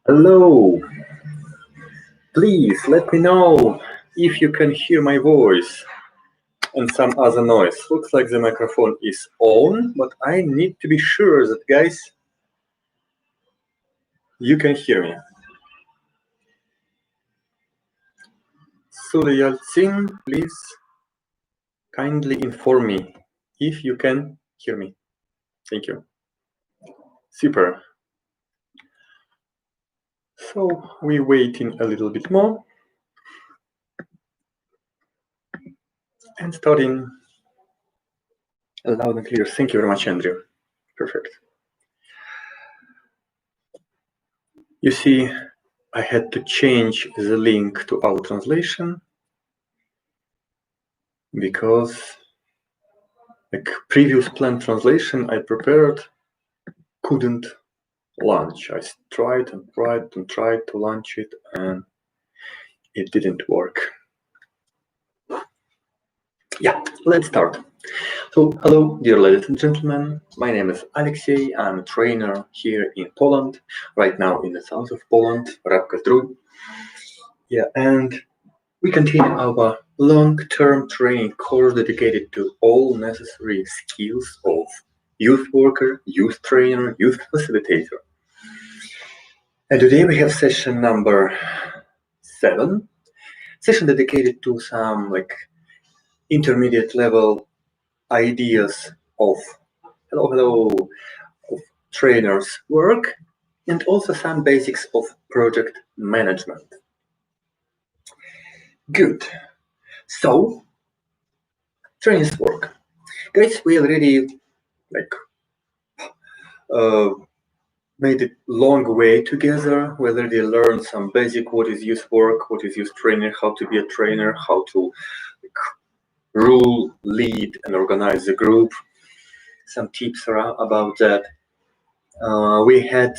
Hello, please let me know if you can hear my voice and some other noise. Looks like the microphone is on, but I need to be sure that, guys, you can hear me. Aliaksej, please kindly inform me if you can hear me. Thank you. Super. So we're waiting a little bit more and starting loud and clear. Thank you very much, Andrew. Perfect. You see, I had to change the link to our translation because the previous planned translation I prepared couldn't launch. I tried and tried and tried to launch it and it didn't work. Yeah, let's start. So, hello, dear ladies and gentlemen. My name is Aliaksej. I'm a trainer here in Poland, right now in the south of Poland, Rabka. Yeah, and we continue our long-term training course dedicated to all necessary skills of youth worker, youth trainer, youth facilitator. And today we have session number 7, session dedicated to some intermediate level ideas of of trainers' work and also some basics of project management. Good. So, trainers' work. Guys, we already made a long way together. We already learned some basic what is youth work, what is youth trainer, how to be a trainer, how to rule, lead, and organize the group. Some tips about that. We had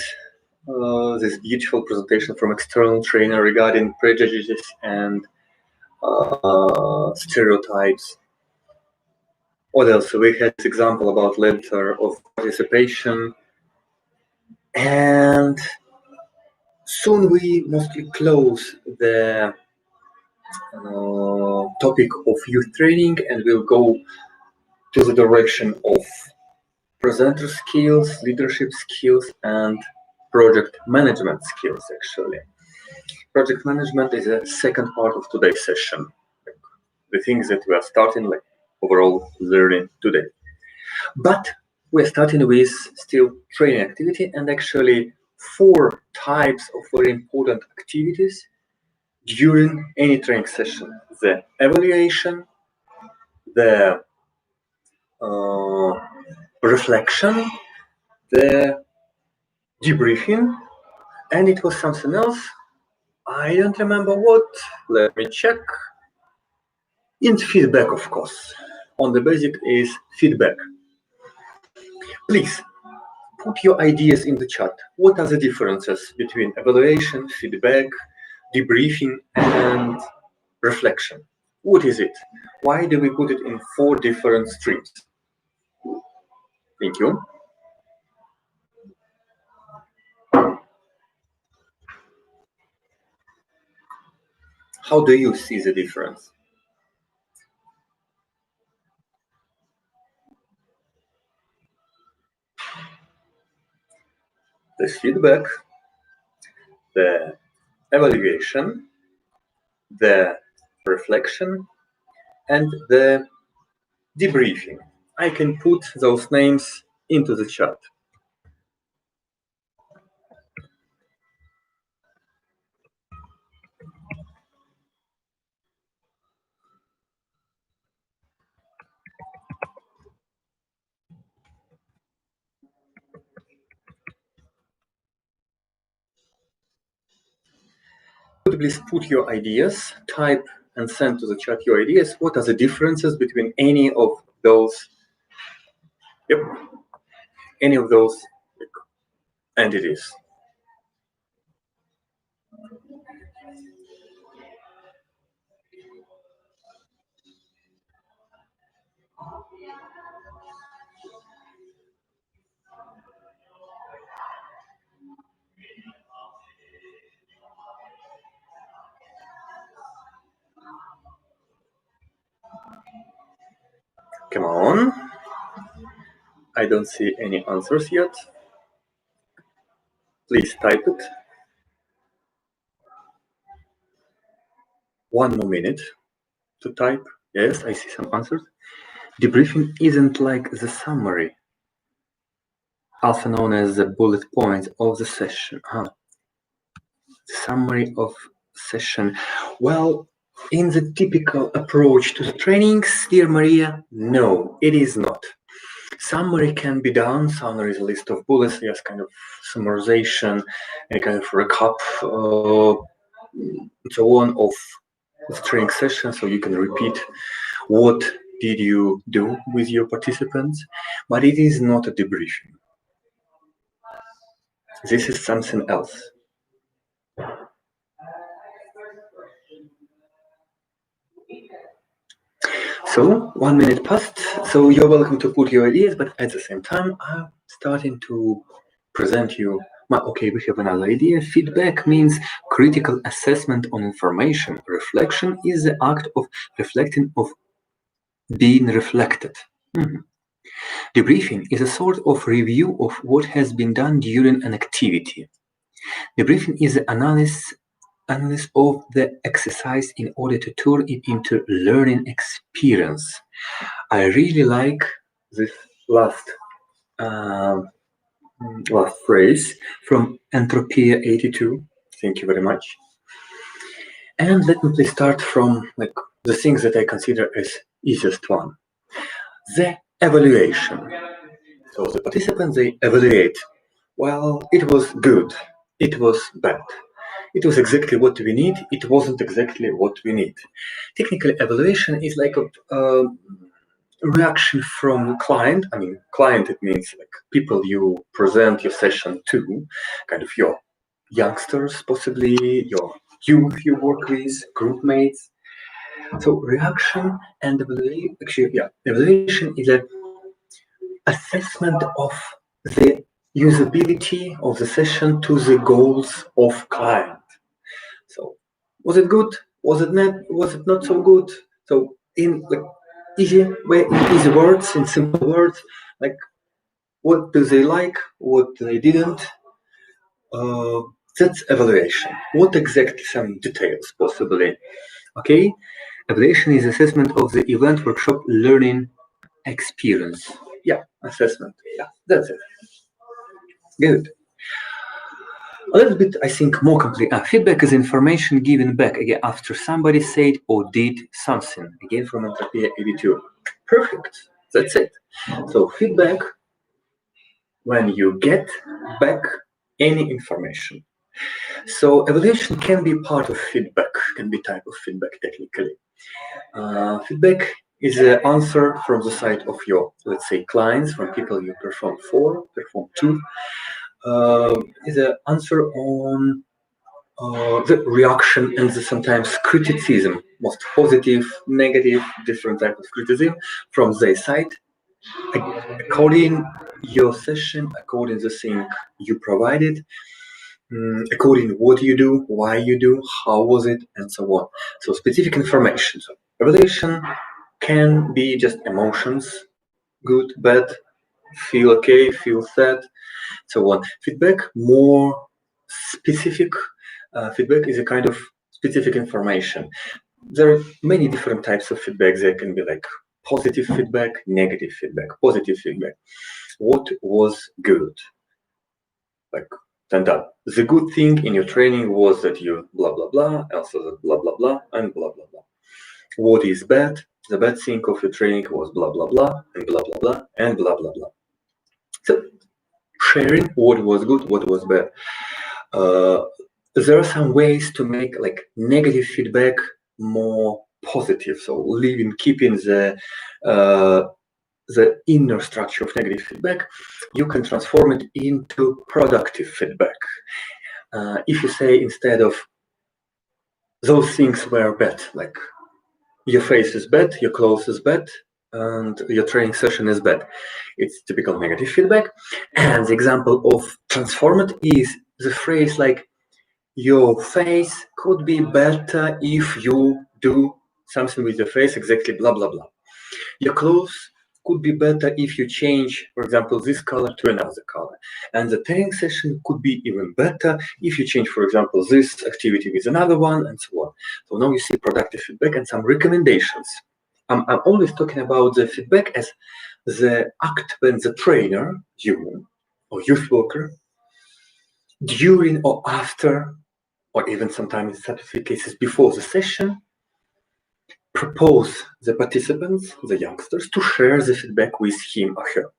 this beautiful presentation from external trainer regarding prejudices and stereotypes. What else? We had this example about letter of participation, and soon we mostly close the topic of youth training, and we'll go to the direction of presenter skills, leadership skills, and project management skills, actually. Project management is the second part of today's session. The things that we are starting, like overall learning today. But we're starting with still training activity, and actually 4 types of very important activities during any training session: the evaluation, the reflection, the debriefing, and it was something else. I don't remember what. Let me check. And feedback, of course. On the basic is feedback. Please put your ideas in the chat. What are the differences between evaluation, feedback, debriefing, and reflection? What is it? Why do we put it in 4 different streams? Thank you. How do you see the difference? The feedback, the evaluation, the reflection, and the debriefing. I can put those names into the chat. Please put your ideas, type and send to the chat your ideas. What are the differences between any of those? Yep, any of those entities. Come on. I don't see any answers yet. Please type it. 1 more minute to type. Yes, I see some answers. Debriefing isn't like the summary, also known as the bullet points of the session. Summary of session. Well, in the typical approach to the trainings, dear Maria, no, it is not. Summary can be done. Summary is a list of bullets, yes, kind of summarization, a kind of recap, and so on of the training session, so you can repeat what did you do with your participants, but it is not a debriefing. This is something else. So 1 minute passed, so you're welcome to put your ideas, but at the same time, I'm starting to present you okay, we have another idea. Feedback means critical assessment on information. Reflection is the act of reflecting, of being reflected. Debriefing is a sort of review of what has been done during an activity. Debriefing is the analysis of the exercise in order to turn it into learning experience. I really like this last phrase from Entropia 82. Thank you very much. And let me please start from the things that I consider as easiest one. The evaluation. So the participants, they evaluate. Well, it was good. It was bad. it was exactly what we need, it wasn't exactly what we need. Technically, evaluation is like a reaction from client. I mean, client, it means like people you present your session to, kind of your youngsters, possibly your youth you work with, group mates. So reaction and evaluation, actually, yeah, evaluation is an assessment of the usability of the session to the goals of client. So was it good? Was it not? Was it not so good? So in like easy way, in easy words, in simple words, like what do they like, what they didn't. That's evaluation. What exactly some details possibly? Okay, evaluation is assessment of the event, workshop, learning experience. Yeah, assessment. Yeah, that's it. Good. A little bit, I think, more complete. Feedback is information given back again after somebody said or did something. Again, from Entropia 82. Perfect. That's it. So feedback, when you get back any information. So evaluation can be part of feedback, can be type of feedback technically. Feedback is an answer from the side of your, let's say, clients, from people you perform for, perform to. Is an answer on the reaction and the sometimes criticism, most positive, negative, different type of criticism from their side, according your session, according the thing you provided, according what you do, why you do, how was it, and so on. So specific information. So evaluation can be just emotions, good, bad, feel okay, feel sad, so on. Feedback, more specific. Feedback is a kind of specific information. There are many different types of feedback. There can be like positive feedback, negative feedback. Positive feedback. What was good? Like, stand up. The good thing in your training was that you blah blah blah, also that blah blah blah, and blah blah blah. What is bad? The bad thing of your training was blah blah blah, and blah blah blah, and blah blah blah. So sharing what was good, what was bad. There are some ways to make like negative feedback more positive. So keeping the inner structure of negative feedback, you can transform it into productive feedback. If you say instead of those things were bad, like your face is bad, your clothes is bad, and your training session is bad, it's typical negative feedback. And the example of transform it is the phrase like, your face could be better if you do something with your face, exactly blah blah blah. Your clothes could be better if you change, for example, this color to another color. And the training session could be even better if you change, for example, this activity with another one, and so on. So now you see productive feedback and some recommendations. I'm always talking about the feedback as the act when the trainer, you or youth worker, during or after, or even sometimes in certain cases before the session, propose the participants, the youngsters, to share the feedback with him or her.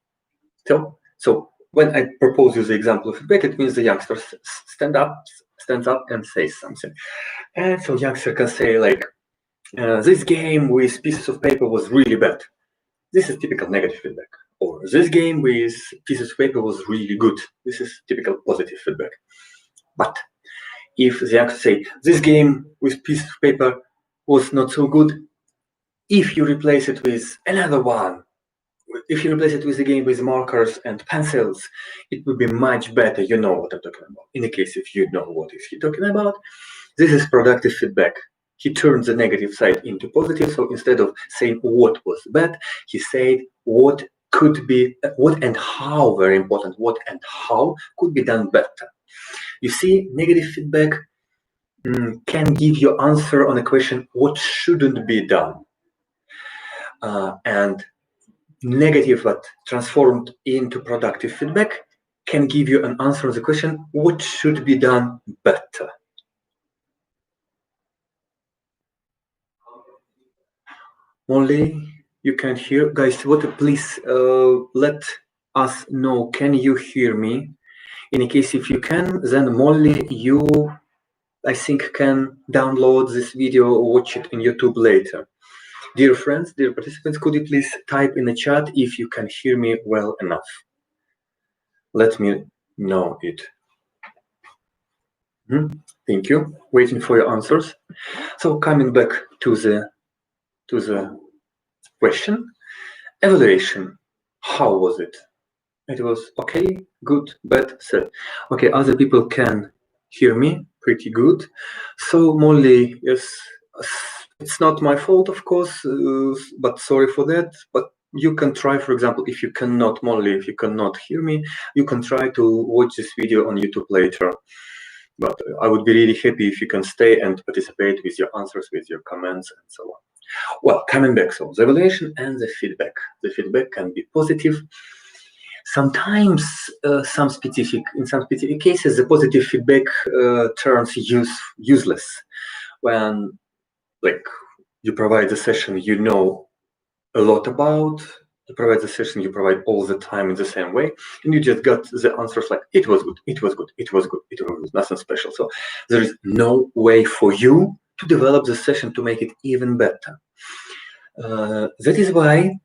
So when I propose you the example of feedback, it means the youngster stands up and says something. And so youngster can say like, this game with pieces of paper was really bad. This is typical negative feedback. Or this game with pieces of paper was really good. This is typical positive feedback. But if the youngster say, this game with pieces of paper was not so good, if you replace it with another one, if you replace it with a game with markers and pencils, it will be much better. You know what I'm talking about. In the case if you know what is he talking about, this is productive feedback. He turned the negative side into positive. So instead of saying what was bad, he said what could be, what and how, very important, what and how could be done better. You see, negative feedback can give you answer on a question what shouldn't be done. And negative but transformed into productive feedback can give you an answer on the question what should be done better. Only you can't hear, guys. What? Please let us know. Can you hear me? In case if you can, then Molly, you I think, can download this video or watch it on YouTube later. Dear friends, dear participants, could you please type in the chat if you can hear me well enough? Let me know it. Thank you. Waiting for your answers. So coming back to the question, evaluation. How was it? It was okay, good, bad, sad. Okay, other people can hear me pretty good. So Molly, yes, it's not my fault, of course, but sorry for that. But you can try, for example, if you cannot, Molly, if you cannot hear me, you can try to watch this video on YouTube later. But I would be really happy if you can stay and participate with your answers, with your comments, and so on. Well, coming back, so the evaluation and the feedback. The feedback can be positive. Sometimes, in some specific cases, the positive feedback turns useless when, like, you provide the session you know a lot about. You provide the session you provide all the time in the same way, and you just got the answers like it was good, it was good, it was good, it was nothing special. So there is no way for you to develop the session to make it even better. That is why,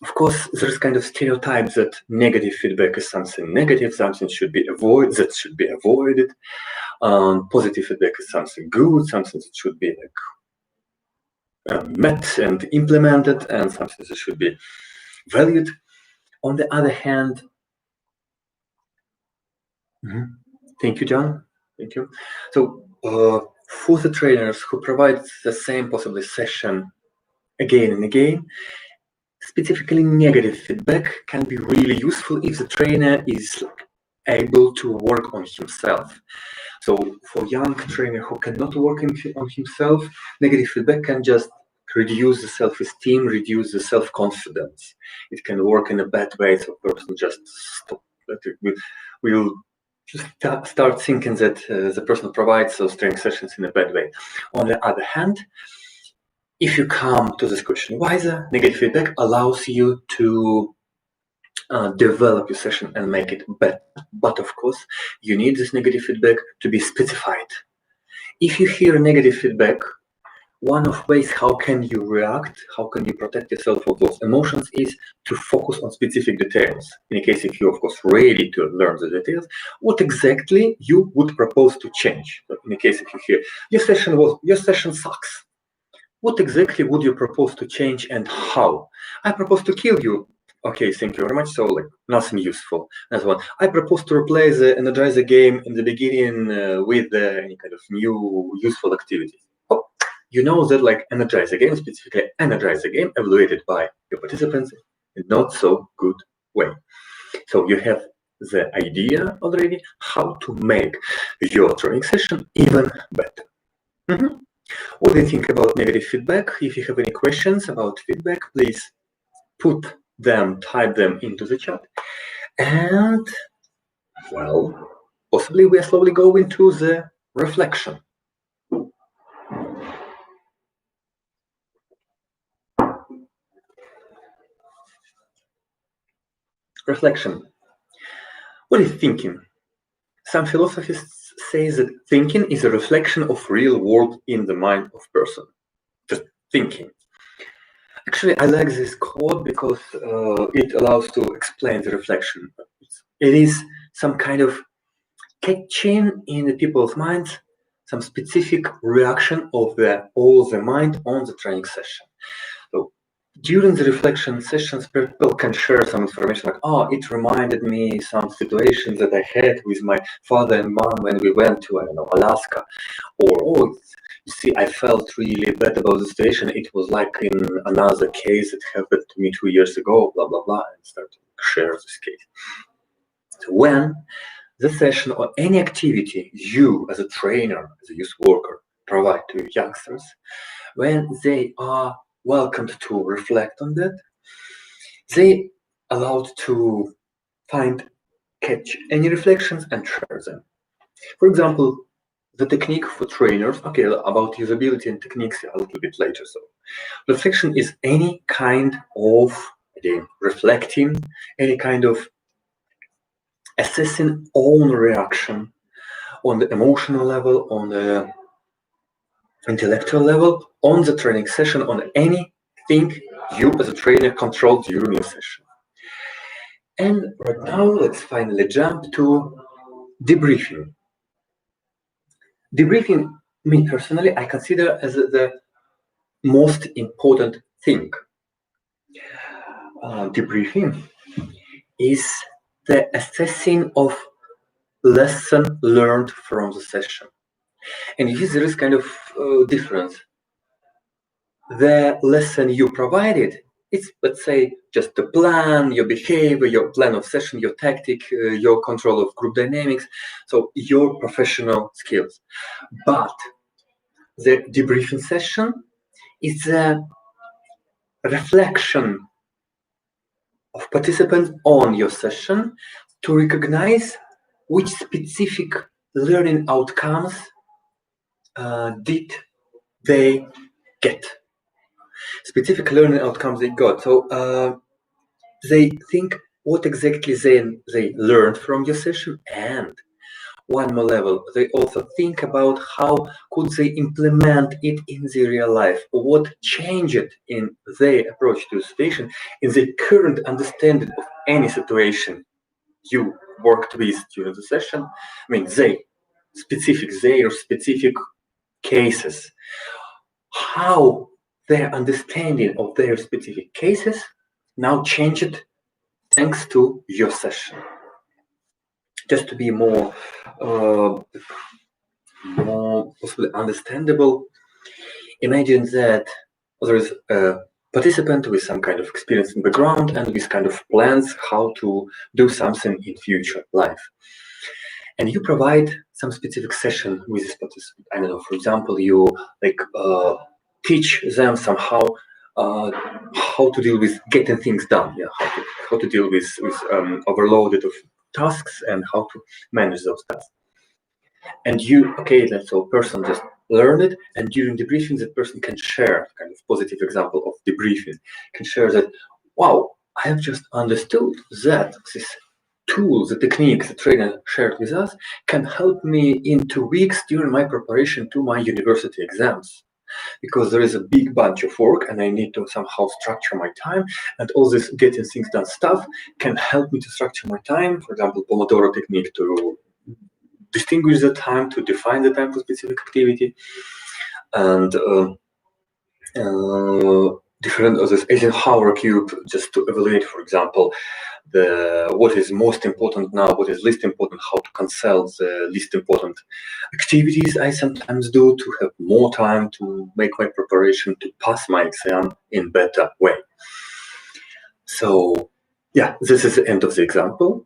of course, there's kind of stereotype that negative feedback is something negative, something should be avoided. Positive feedback is something good, something that should be met and implemented, and something that should be valued. On the other hand, thank you, John. Thank you. So for the trainers who provide the same possibly session again and again, specifically negative feedback can be really useful if the trainer is able to work on himself. So for young trainer who cannot work on himself, negative feedback can just reduce the self-esteem, reduce the self-confidence. It can work in a bad way, so a person just will just start thinking that the person provides those training sessions in a bad way. On the other hand, if you come to this question wiser, negative feedback allows you to develop your session and make it better. But of course, you need this negative feedback to be specified. If you hear negative feedback, one of ways how can you react, how can you protect yourself from those emotions is to focus on specific details. In case if you're of course ready to learn the details, what exactly you would propose to change. So in the case if you hear your session sucks, what exactly would you propose to change and how? I propose to kill you. Okay, thank you very much. So like nothing useful. That's one. I propose to replace the Energizer game in the beginning with any kind of new useful activity. Oh, you know that like Energizer game, specifically Energizer game, evaluated by your participants in not so good way. So you have the idea already how to make your training session even better. What do you think about negative feedback? If you have any questions about feedback, please type them into the chat. And, well, possibly we are slowly going to the reflection. Reflection. What is thinking? Some philosophists say that thinking is a reflection of real world in the mind of person. Just thinking. Actually, I like this quote because it allows to explain the reflection. It is some kind of catching in the people's minds some specific reaction of all the mind on the training session. So during the reflection sessions, people can share some information like, oh, it reminded me some situations that I had with my father and mom when we went to, I don't know, Alaska. Or, oh, you see, I felt really bad about the situation. It was like in another case that happened to me 2 years ago, blah, blah, blah, and start to share this case. So when the session or any activity you as a trainer, as a youth worker, provide to youngsters, when they are welcomed to reflect on that, they allowed to catch any reflections and share them. For example, the technique for trainers, okay, about usability and techniques a little bit later. So reflection is any kind of, again, reflecting, any kind of assessing own reaction on the emotional level, on the intellectual level on the training session, on anything you as a trainer control during your session. And right now, let's finally jump to debriefing. Debriefing, me personally, I consider as the most important thing. Debriefing is the assessing of lesson learned from the session. And here there is kind of difference. The lesson you provided, it's, let's say, just the plan, your behavior, your plan of session, your tactic, your control of group dynamics, so your professional skills. But the debriefing session is a reflection of participants on your session to recognize which specific learning outcomes did they get. Specific learning outcomes they got. So they think what exactly they learned from your session, and one more level, they also think about how could they implement it in their real life, what changed in their approach to the situation, in their current understanding of any situation you worked with during the session. I mean, their specific cases, how their understanding of their specific cases now changed thanks to your session. Just to be more possibly understandable, imagine that there is a participant with some kind of experience in background and with kind of plans how to do something in future life. And you provide some specific session with this participant. I don't know, for example, you teach them somehow how to deal with getting things done, how to deal with overloaded of tasks and how to manage those tasks. And so person just learned it, and during debriefing, that person can share kind of positive example of debriefing, can share that, wow, I have just understood that this tool, the technique the trainer shared with us can help me in 2 weeks during my preparation to my university exams. Because there is a big bunch of work and I need to somehow structure my time, and all this getting things done stuff can help me to structure my time. For example, Pomodoro technique to distinguish the time, to define the time for specific activity, and different others. Eisenhower cube, just to evaluate, for example, what is most important now, what is least important, how to cancel the least important activities I sometimes do to have more time to make my preparation to pass my exam in better way. So yeah, this is the end of the example.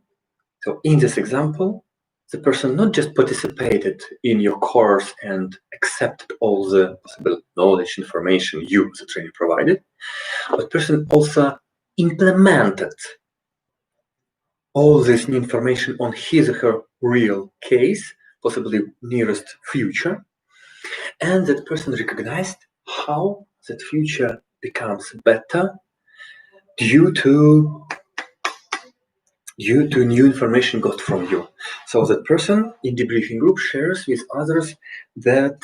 So in this example, the person not just participated in your course and accepted all the possible knowledge, information you, the trainer, provided, but person also implemented all this new information on his or her real case, possibly nearest future, and that person recognized how that future becomes better due to new information got from you. So that person in debriefing group shares with others that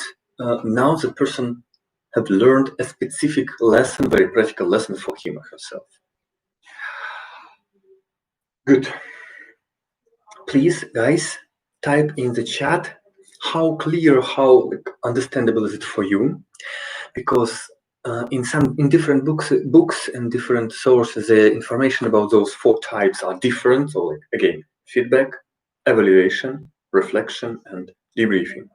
now the person have learned a specific lesson, very practical lesson for him or herself. Good. Please, guys, type in the chat how clear, how understandable is it for you, because in different books and different sources, the information about those 4 types are different. So again, feedback, evaluation, reflection, and debriefing.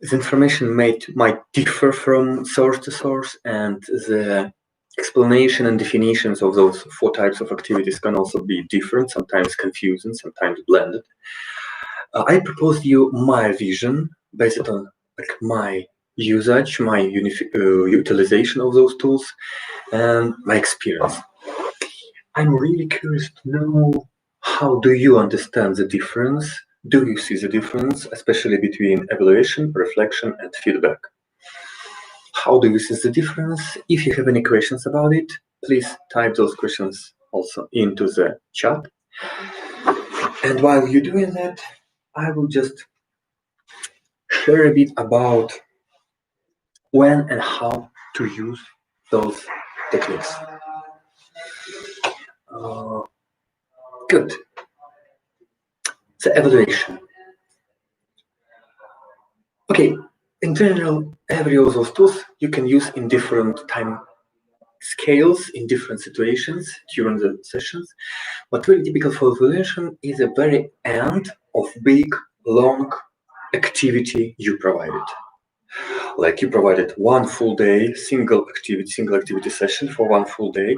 This information might differ from source to source, and the explanation and definitions of those 4 types of activities can also be different, sometimes confusing, sometimes blended. I propose you my vision based on my usage, my utilization of those tools, and my experience. I'm really curious to know, how do you understand the difference? Do you see the difference, especially between evaluation, reflection, and feedback? How do you see the difference? If you have any questions about it, please type those questions also into the chat. And while you're doing that, I will just share a bit about when and how to use those techniques. Good. The evaluation. Okay, in general, every of those tools you can use in different time scales, in different situations during the sessions. What really typical for evaluation is the very end of big, long activity you provided. Like you provided one full day, single activity session for one full day,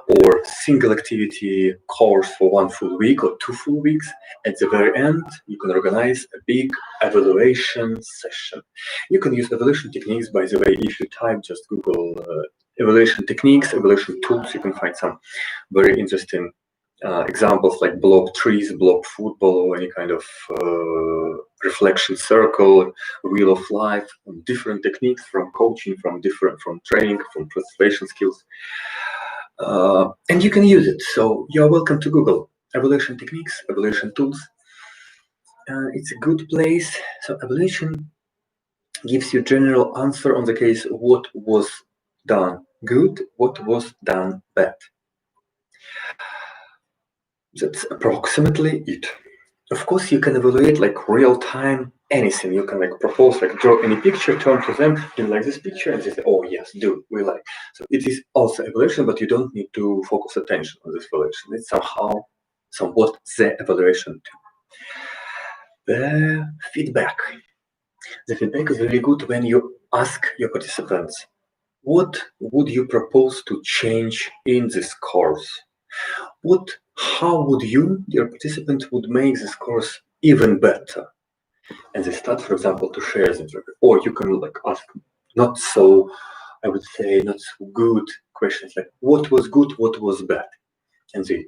or single activity course for one full week or 2 full weeks. At the very end, you can organize a big evaluation session. You can use evaluation techniques, by the way. If you type just Google evaluation techniques, evaluation tools, you can find some very interesting examples like blob trees, blob football, or any kind of reflection circle, wheel of life, different techniques from coaching, from training, from presentation skills. And you can use it. So you're welcome to Google evaluation techniques, evaluation tools. It's a good place. So evaluation gives you general answer on the case what was done good, what was done bad. That's approximately it. Of course, you can evaluate like real time anything. You can like propose, like draw any picture, turn to them, you like this picture, and they say, oh yes, do, we like. So it is also evaluation, but you don't need to focus attention on this evaluation. It's somewhat the evaluation too. The feedback. The feedback is really good when you ask your participants, what would you propose to change in this course? How would you, dear participant, would make this course even better? And they start, for example, to share them. Or you can like ask not so, I would say, not so good questions like what was good, what was bad? And they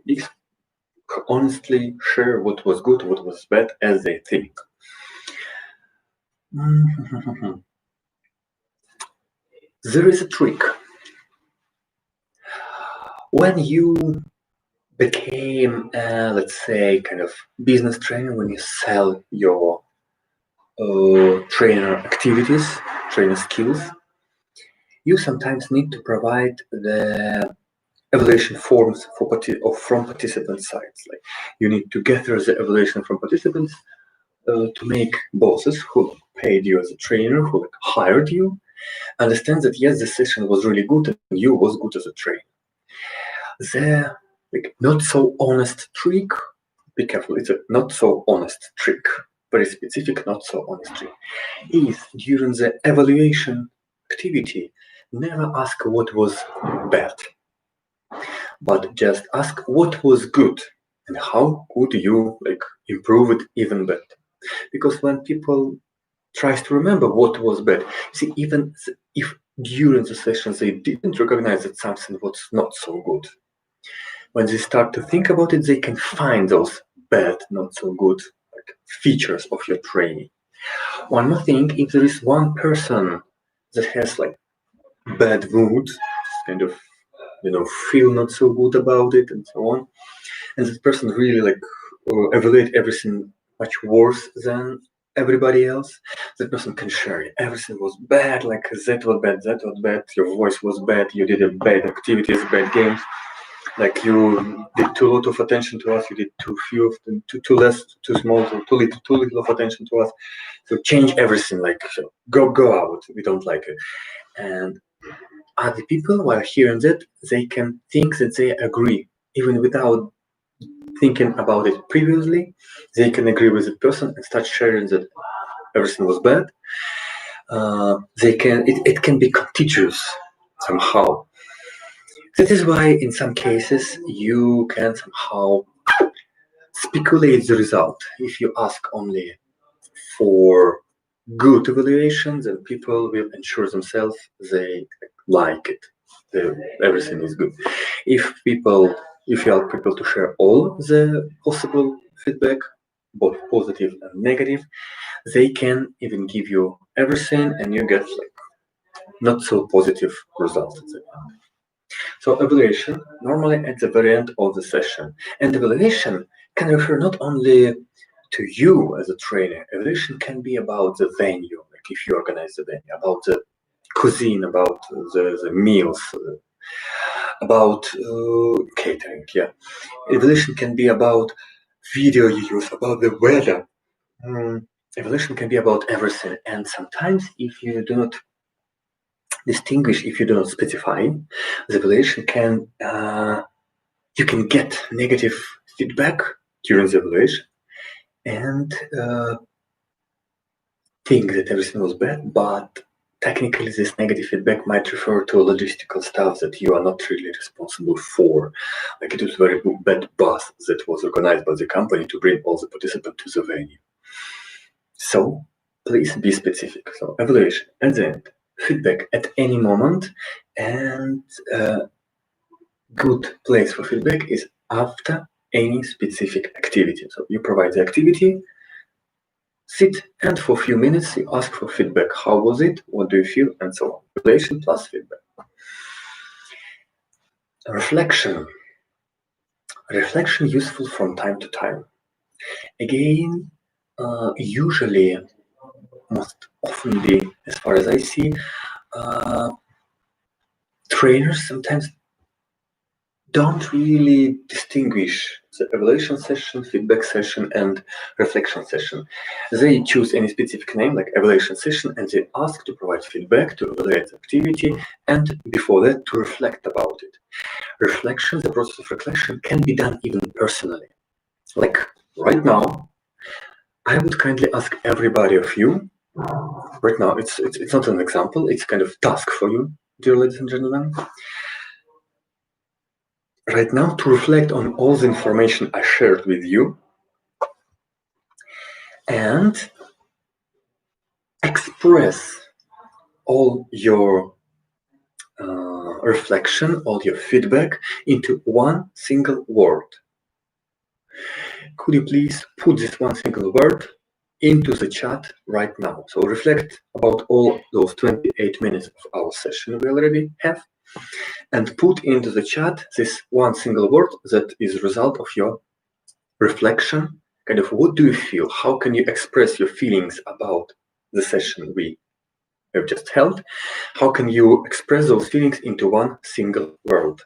honestly share what was good, what was bad as they think. There is a trick. When you became, let's say, kind of business trainer, when you sell your trainer activities, trainer skills, you sometimes need to provide the evaluation forms from participant sides. Like you need to gather the evaluation from participants to make bosses who paid you as a trainer, who hired you, understand that yes, the session was really good and you was good as a trainer. The not so honest trick, be careful, it's a not so honest trick, very specific not so honest trick, is during the evaluation activity, never ask what was bad, but just ask what was good and how could you improve it even better. Because when people tries to remember what was bad, see, even if during the sessions they didn't recognize that something was not so good, when they start to think about it, they can find those bad, not so good features of your training. One more thing, if there is one person that has bad mood, kind of feel not so good about it and so on, and this person really evaluate everything much worse than everybody else, that person can share it. Everything was bad, that was bad, your voice was bad, you did bad activities, bad games, you did too lot of attention to us, you did too few of them, too less, too small, too little of attention to us. So change everything, go out, we don't like it. And other people, while hearing that, they can think that they agree, even without thinking about it previously. They can agree with the person and start sharing that everything was bad. It can be contagious somehow. That is why in some cases you can somehow speculate the result. If you ask only for good evaluations, then people will ensure themselves they like it. Everything is good. If you ask people to share all the possible feedback, both positive and negative, they can even give you everything and you get not so positive results. So evaluation normally at the very end of the session. And evaluation can refer not only to you as a trainer. Evaluation can be about the venue, if you organize the venue, about the cuisine, about the meals, about catering. Yeah, evaluation can be about video you use, about the weather. Evaluation can be about everything, and sometimes if you do not distinguish, if you do not specify, the evaluation can you can get negative feedback during the evaluation and think that everything was bad, but technically this negative feedback might refer to logistical stuff that you are not really responsible for. Like it was a very bad bus that was organized by the company to bring all the participants to the venue. So please be specific. So evaluation at the end, feedback at any moment, and good place for feedback is after any specific activity. So you provide the activity, sit, and for a few minutes you ask for feedback. How was it? What do you feel? And so on. Evaluation plus feedback. Reflection. Reflection useful from time to time. Again, usually, most oftenly, as far as I see, trainers sometimes don't really distinguish the evaluation session, feedback session, and reflection session. They choose any specific name like evaluation session and they ask to provide feedback, to evaluate the activity, and before that to reflect about it. Reflection, the process of reflection can be done even personally. Like right now, I would kindly ask everybody of you, right now it's not an example, it's kind of task for you, dear ladies and gentlemen, right now to reflect on all the information I shared with you and express all your reflection, all your feedback into one single word. Could you please put this one single word into the chat right now? So reflect about all those 28 minutes of our session we already have and put into the chat this one single word that is the result of your reflection. Kind of what do you feel? How can you express your feelings about the session we have just held? How can you express those feelings into one single word?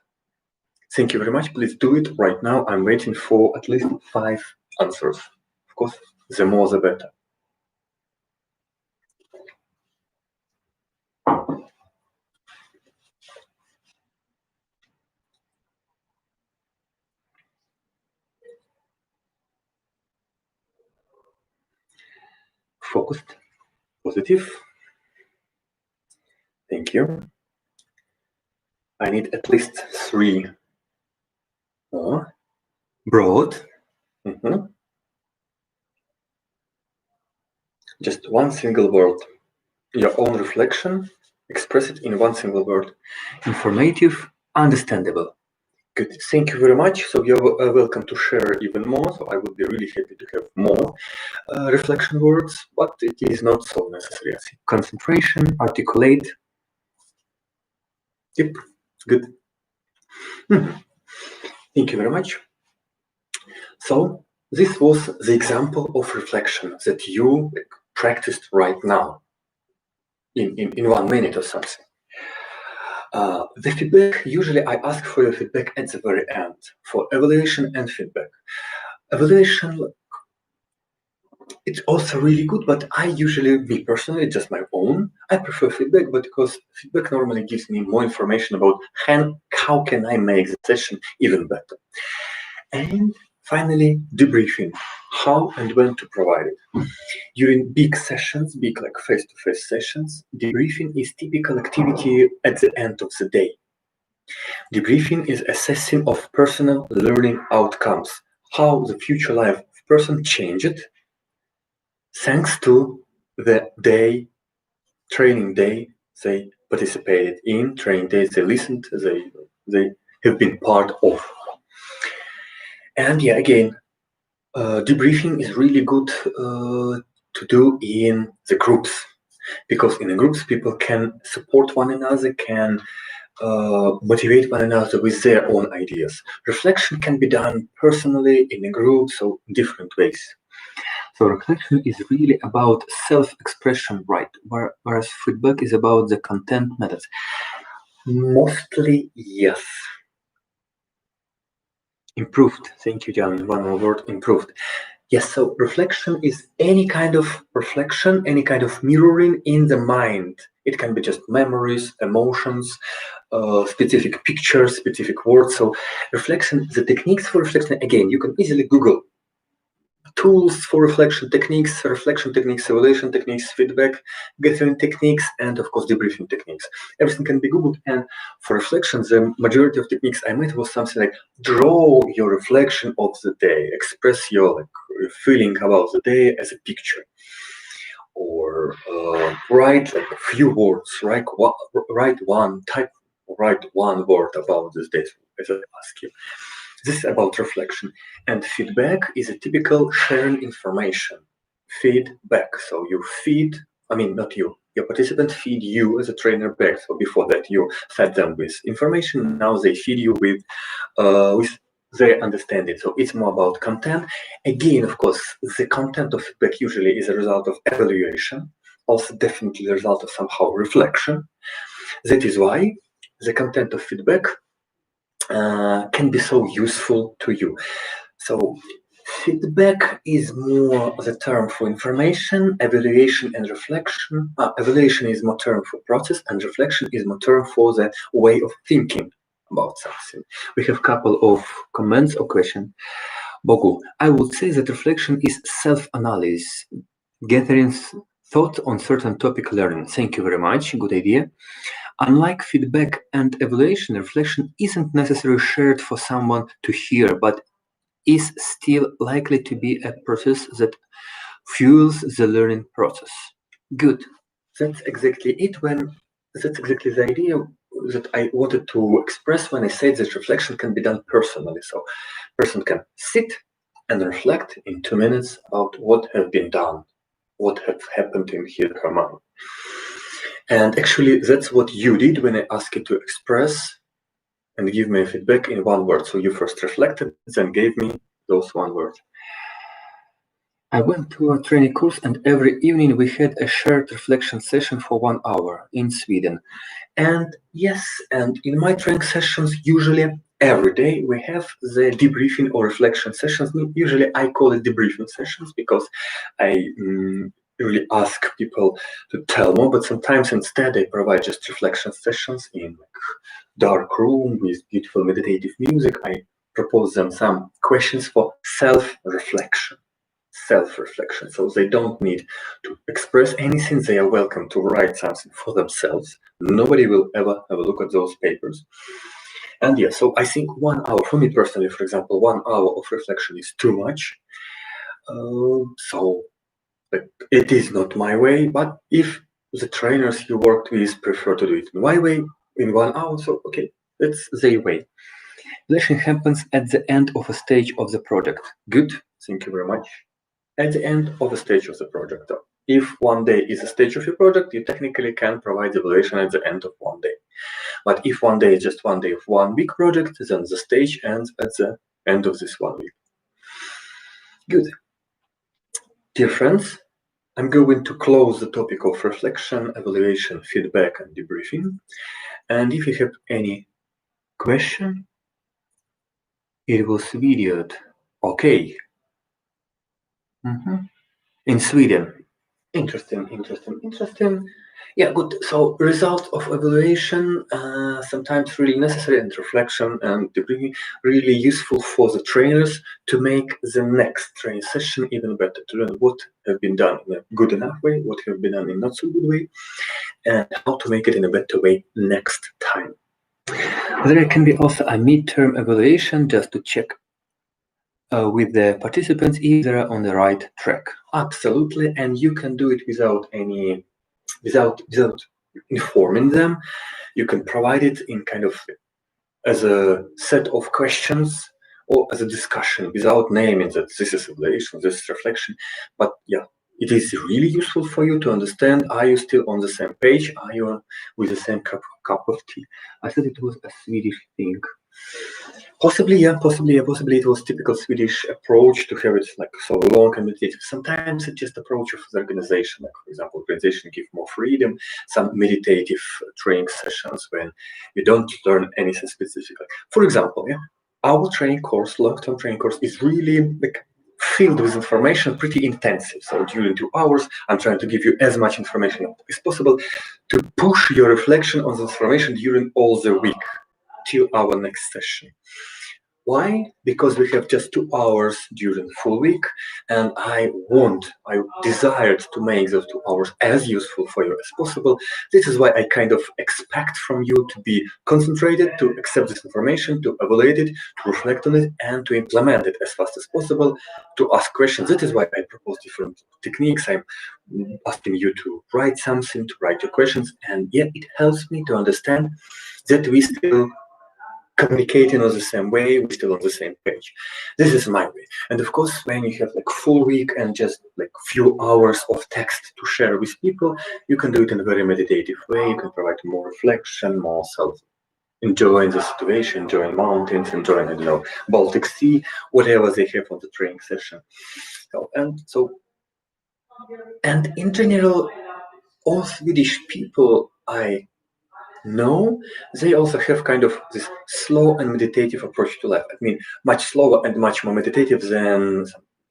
Thank you very much. Please do it right now. I'm waiting for at least 5 answers. Of course, the more the better. Focused, positive. Thank you. I need at least 3 more. Broad. Just one single word. Your own reflection, express it in one single word. Informative, understandable. Good, thank you very much. So you're welcome to share even more. So I would be really happy to have more reflection words, but it is not so necessary. I see. Concentration, articulate. Yep, good. Thank you very much. So this was the example of reflection that you practiced right now in 1 minute or something. The feedback, usually I ask for your feedback at the very end for evaluation and feedback. Evaluation, it's also really good, but I usually, me personally, just my own, I prefer feedback, but because feedback normally gives me more information about how can I make the session even better. And finally, debriefing, how and when to provide it. During big sessions, big like face-to-face sessions, debriefing is typical activity at the end of the day. Debriefing is assessing of personal learning outcomes, how the future life of person changed thanks to the day, training day they participated in, training days they listened, they have been part of. And yeah, again, debriefing is really good to do in the groups, because in the groups people can support one another, can motivate one another with their own ideas. Reflection can be done personally in a group, so different ways. So reflection is really about self-expression, right? Whereas feedback is about the content methods. Mostly, yes. Improved. Thank you, John. One more word, improved. Yes, so reflection is any kind of reflection, any kind of mirroring in the mind. It can be just memories, emotions, specific pictures, specific words. So reflection, the techniques for reflection, again, you can easily Google tools for reflection techniques, evaluation techniques, feedback, gathering techniques, and of course debriefing techniques. Everything can be Googled, and for reflection, the majority of techniques I made was something like draw your reflection of the day, express your feeling about the day as a picture, or write like a few words, write one word about this day, as I ask you. This is about reflection. And feedback is a typical sharing information. Feedback. So you feed, not you, your participants feed you as a trainer back. So before that, you fed them with information. Now they feed you with their understanding. So it's more about content. Again, of course, the content of feedback usually is a result of evaluation, also definitely the result of somehow reflection. That is why the content of feedback can be so useful to you. So feedback is more the term for information, evaluation and reflection. Evaluation is more term for process, and reflection is more term for the way of thinking about something. We have a couple of comments or questions. Bogu, I would say that reflection is self-analysis, gathering thoughts on certain topic learning. Thank you very much. Good idea. Unlike feedback and evaluation, reflection isn't necessarily shared for someone to hear, but is still likely to be a process that fuels the learning process. Good. That's exactly it. That's exactly the idea that I wanted to express when I said that reflection can be done personally. So, person can sit and reflect in 2 minutes about what have been done, what have happened in his or her mind. And actually, that's what you did when I asked you to express and give me feedback in one word. So you first reflected, then gave me those one word. I went to a training course, and every evening we had a shared reflection session for 1 hour in Sweden. And yes, and in my training sessions, usually every day we have the debriefing or reflection sessions. Usually I call it debriefing sessions because I really ask people to tell more, but sometimes instead I provide just reflection sessions in dark room with beautiful meditative music. I propose them some questions for self-reflection. So they don't need to express anything. They are welcome to write something for themselves. Nobody will ever have a look at those papers. And yeah, so I think 1 hour, for me personally, for example, 1 hour of reflection is too much. So it is not my way, but if the trainers you worked with prefer to do it in my way, in 1 hour, so okay, that's their way. Reflection happens at the end of a stage of the project. Good, thank you very much. At the end of a stage of the project. If one day is a stage of your project, you technically can provide evaluation at the end of 1 day. But if 1 day is just 1 day of one big project, then the stage ends at the end of this 1 week. Good. Dear friends, I'm going to close the topic of reflection, evaluation, feedback, and debriefing. And if you have any question, it was videoed. Okay. In Sweden. Interesting. Yeah, good. So results of evaluation, sometimes really necessary, and reflection and debriefing really useful for the trainers to make the next training session even better, to learn what have been done in a good enough way, what have been done in not so good way, and how to make it in a better way next time. There can be also a midterm evaluation just to check with the participants if they're on the right track. Absolutely, and you can do it without informing them. You can provide it in kind of as a set of questions or as a discussion without naming that this is evaluation, this is reflection. But yeah, it is really useful for you to understand, are you still on the same page? Are you with the same cup of tea? I thought it was a Swedish thing. Possibly, yeah, possibly it was typical Swedish approach to have it like so long and meditative. Sometimes it's just approach of the organization, like for example, organization give more freedom, some meditative training sessions when you don't learn anything specific. For example, yeah, our training course, long-term training course, is really like filled with information, pretty intensive. So during 2 hours, I'm trying to give you as much information as possible to push your reflection on the information during all the week till our next session. Why? Because we have just 2 hours during the full week, and I desired to make those 2 hours as useful for you as possible. This is why I kind of expect from you to be concentrated, to accept this information, to evaluate it, to reflect on it, and to implement it as fast as possible, to ask questions. That is why I propose different techniques. I'm asking you to write something, to write your questions, and yeah, it helps me to understand that we still communicating on the same way, we're still on the same page. This is my way. And of course, when you have like full week and just like few hours of text to share with people, you can do it in a very meditative way. You can provide more reflection, more enjoying the situation, enjoying mountains, enjoying, I don't know, Baltic Sea, whatever they have on the training session. And in general, all Swedish people I no, they also have kind of this slow and meditative approach to life. I mean, much slower and much more meditative than,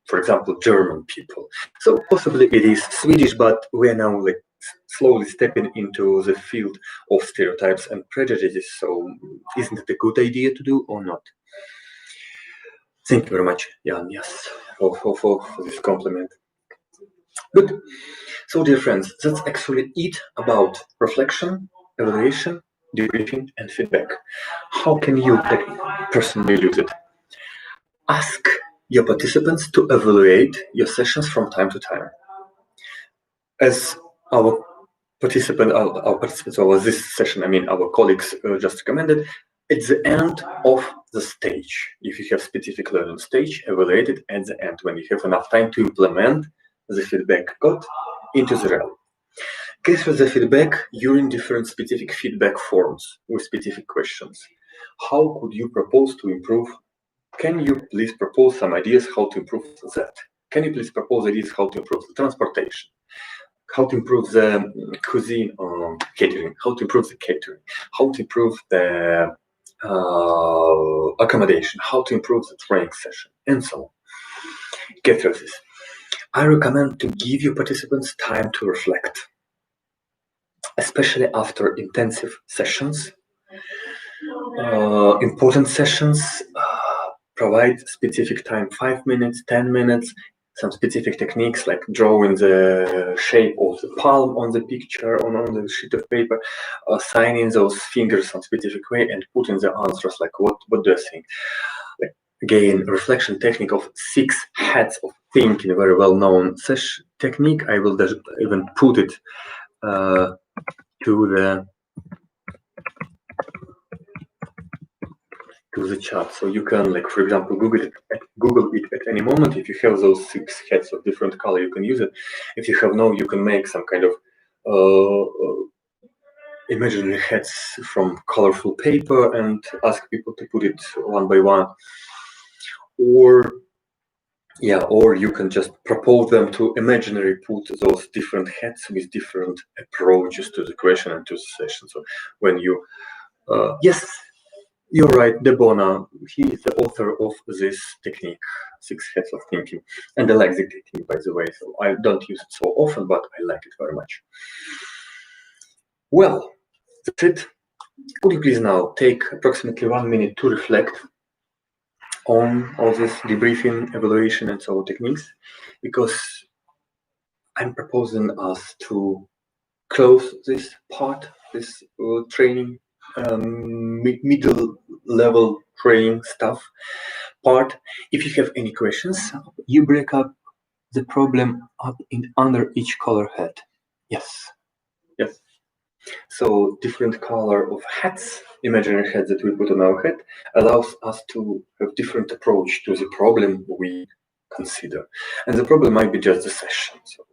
for example, German people. So possibly it is Swedish, but we are now like slowly stepping into the field of stereotypes and prejudices. So isn't it a good idea to do or not? Thank you very much, Jan, yes, for this compliment. Good. So, dear friends, that's actually it about reflection, evaluation, debriefing, and feedback. How can you personally use it? Ask your participants to evaluate your sessions from time to time. As our participants over this session, I mean our colleagues just recommended, at the end of the stage, if you have specific learning stage, evaluate it at the end when you have enough time to implement the feedback got into the reality. Gather the feedback during different specific feedback forms with specific questions. How could you propose to improve? Can you please propose some ideas how to improve that? Can you please propose ideas how to improve the transportation? How to improve the cuisine or catering? How to improve the catering? How to improve the accommodation? How to improve the training session? And so on. Get through this. I recommend to give your participants time to reflect, especially after intensive sessions. Important sessions provide specific time, 5 minutes, 10 minutes, some specific techniques like drawing the shape of the palm on the picture, on the sheet of paper, signing those fingers in specific way and putting the answers like, what do I think? Like, again, reflection technique of 6 heads of thinking, a very well-known technique. I will even put it to the chat, so you can, like, for example, Google it at any moment. If you have those 6 heads of different color, you can use it. If you have no, you can make some kind of imaginary heads from colorful paper and ask people to put it one by one, or you can just propose them to imaginary put those different heads with different approaches to the question and to the session. So when you yes, you're right, Debona, he is the author of this technique, 6 heads of thinking. And I like the technique, by the way, so I don't use it so often, but I like it very much. Well, that's it. Could you please now take approximately 1 minute to reflect on all this debriefing, evaluation, and so on techniques, because I'm proposing us to close this part, this training, middle level training stuff part. If you have any questions, you break up the problem up under each color head. Yes. So different color of hats, imaginary hats that we put on our head, allows us to have different approach to the problem we consider. And the problem might be just the session. So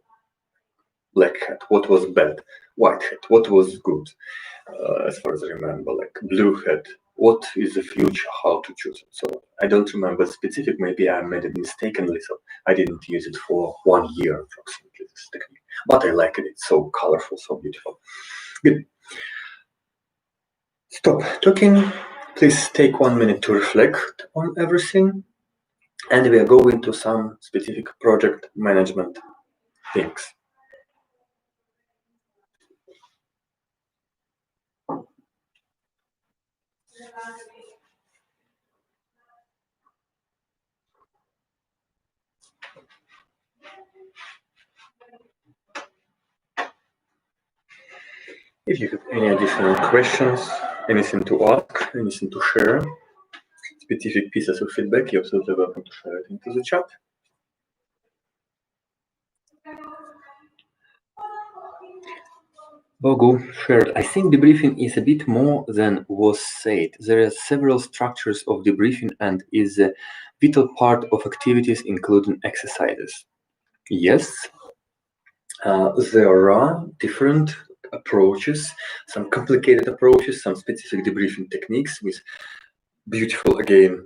black hat, what was bad? White hat, what was good? As far as I remember, like blue hat, what is the future, how to choose it. So I don't remember specific, maybe I made it mistakenly, so I didn't use it for 1 year approximately, this technique. But I like it, it's so colorful, so beautiful. Good. Stop talking. Please take 1 minute to reflect on everything. And we are going to some specific project management things. If you have any additional questions, anything to ask, anything to share, specific pieces of feedback, you're absolutely welcome to share it into the chat. Bogu shared, I think debriefing is a bit more than was said. There are several structures of debriefing and is a vital part of activities, including exercises. Yes, there are different approaches, some complicated approaches, some specific debriefing techniques with beautiful, again,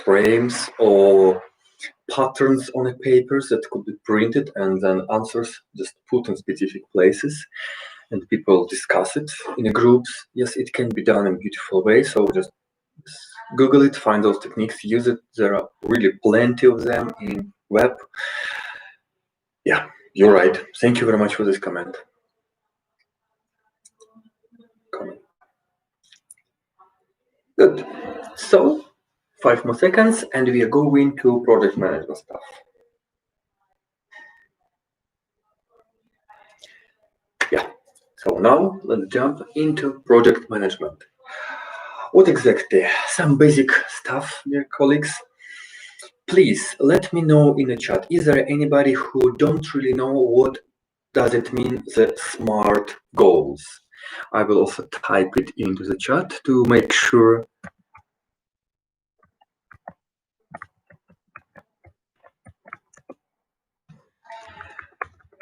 frames or patterns on a paper that could be printed and then answers just put in specific places and people discuss it in groups. Yes, it can be done in a beautiful way. So just Google it, find those techniques, use it. There are really plenty of them in web. Yeah, you're right. Thank you very much for this comment. Good. So 5 more seconds and we are going to project management stuff. Yeah. So now let's jump into project management. What exactly? Some basic stuff, dear colleagues. Please let me know in the chat. Is there anybody who don't really know what does it mean, the SMART goals? I will also type it into the chat to make sure.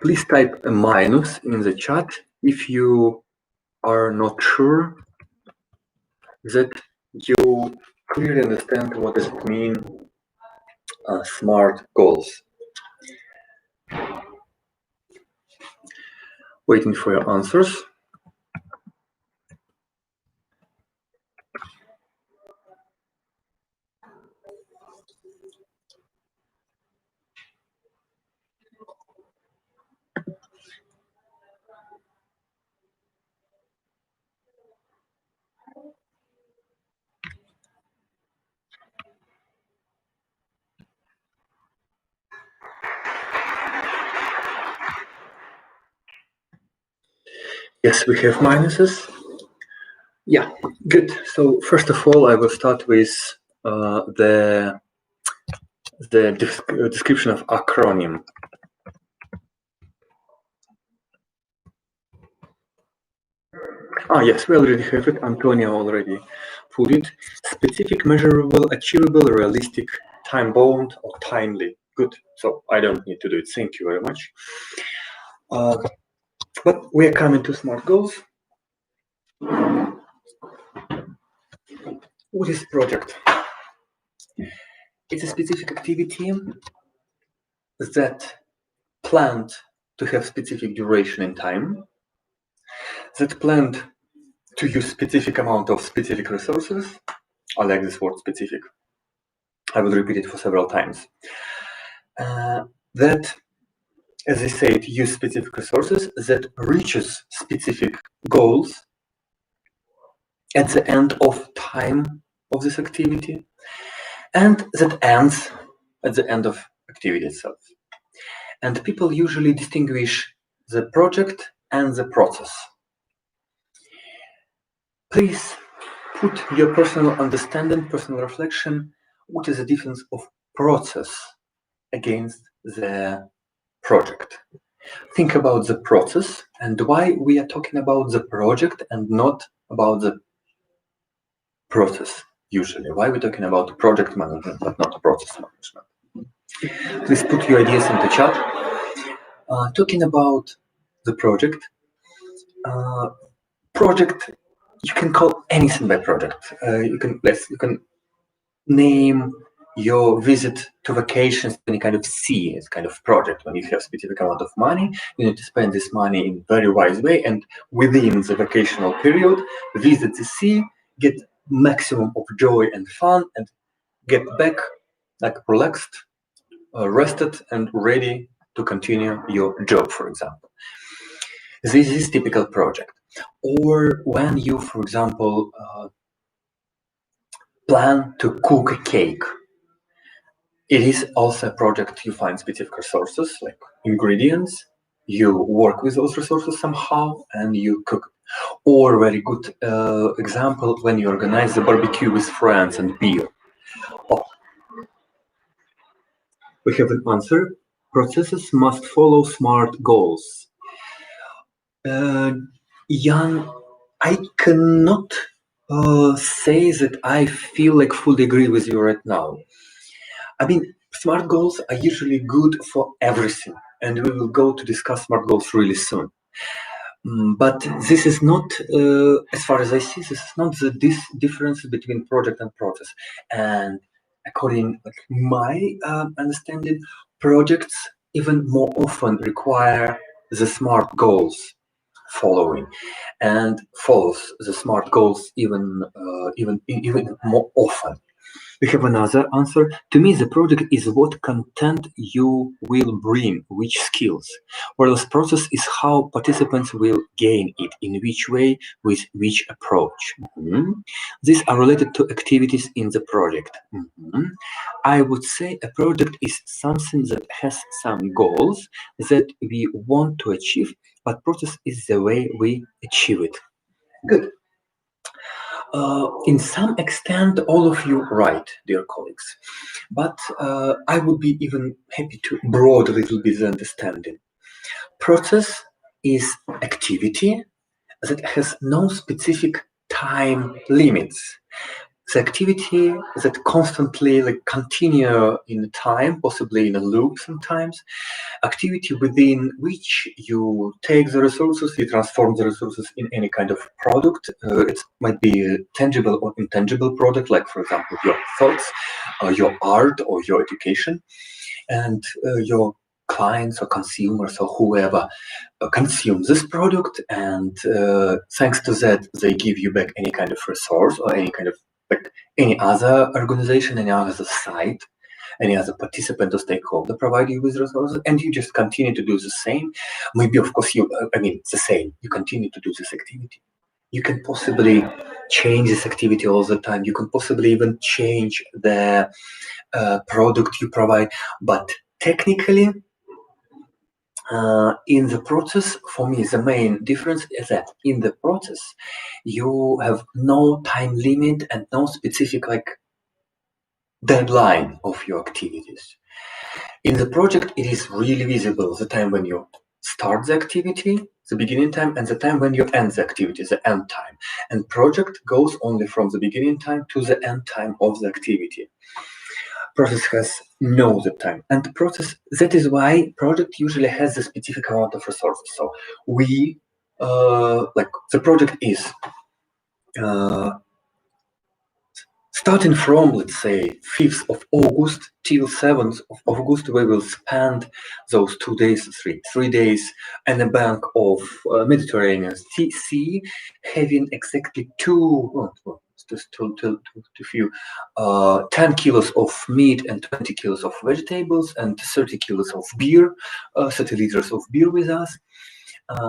Please type a minus in the chat if you are not sure that you clearly understand what does it mean, SMART goals. Waiting for your answers. Yes, we have minuses. Yeah, good. So first of all, I will start with the description of acronym. Yes, we already have it. Antonio already put it. Specific, measurable, achievable, realistic, time-bound, or timely. Good. So I don't need to do it. Thank you very much. But we are coming to SMART goals. What is project? It's a specific activity that planned to have specific duration in time, that planned to use specific amount of specific resources. I like this word specific. I will repeat it for several times. That, as I said, use specific resources, that reaches specific goals at the end of time of this activity, and that ends at the end of activity itself. And people usually distinguish the project and the process. Please put your personal understanding, personal reflection, what is the difference of process against the project. Think about the process and why we are talking about the project and not about the process usually. Why we're talking about project management but not process management. Please put your ideas in the chat. Talking about the project, project you can call anything by project. You can name your visit to vacations any kind of sea as kind of project. When you have specific amount of money, you need to spend this money in very wise way, and within the vacational period, visit the sea, get maximum of joy and fun, and get back like relaxed, rested, and ready to continue your job, for example. This is typical project. Or when you, for example, plan to cook a cake. It is also a project. You find specific resources like ingredients, you work with those resources somehow, and you cook. Or very good example, when you organize the barbecue with friends and beer. Oh, we have an answer. Processes must follow SMART goals. Jan, I cannot say that I feel like fully agree with you right now. I mean, SMART goals are usually good for everything, and we will go to discuss SMART goals really soon. But this is not, as far as I see, this is not the difference between project and process. And according to my understanding, projects even more often require the SMART goals following, and follows the SMART goals even more often. We have another answer. To me, the project is what content you will bring, which skills, whereas process is how participants will gain it, in which way, with which approach. These are related to activities in the project. I would say a project is something that has some goals that we want to achieve, but process is the way we achieve it. Good. In some extent, all of you right, dear colleagues, but I would be even happy to broaden a little bit the understanding. Process is activity that has no specific time limits. The activity that constantly continue in time, possibly in a loop sometimes, activity within which you take the resources, you transform the resources in any kind of product. It might be a tangible or intangible product, like for example your thoughts, your art, or your education, and your clients or consumers or whoever consume this product, and thanks to that they give you back any kind of resource, or any kind of any other organization, any other site, any other participant or stakeholder provide you with resources, and you just continue to do the same. Maybe, of course, the same. You continue to do this activity. You can possibly change this activity all the time. You can possibly even change the product you provide. But technically, in the process, for me, the main difference is that in the process, you have no time limit and no specific deadline of your activities. In the project, it is really visible the time when you start the activity, the beginning time, and the time when you end the activity, the end time. And project goes only from the beginning time to the end time of the activity. Process has no the time, and the process, that is why project usually has a specific amount of resources. So we the project is starting from, let's say, 5th of August till 7th of August, we will spend those 2 days, three days in the bank of Mediterranean Sea, having exactly too few, 10 kilos of meat and 20 kilos of vegetables and 30 kilos of beer, 30 liters of beer with us.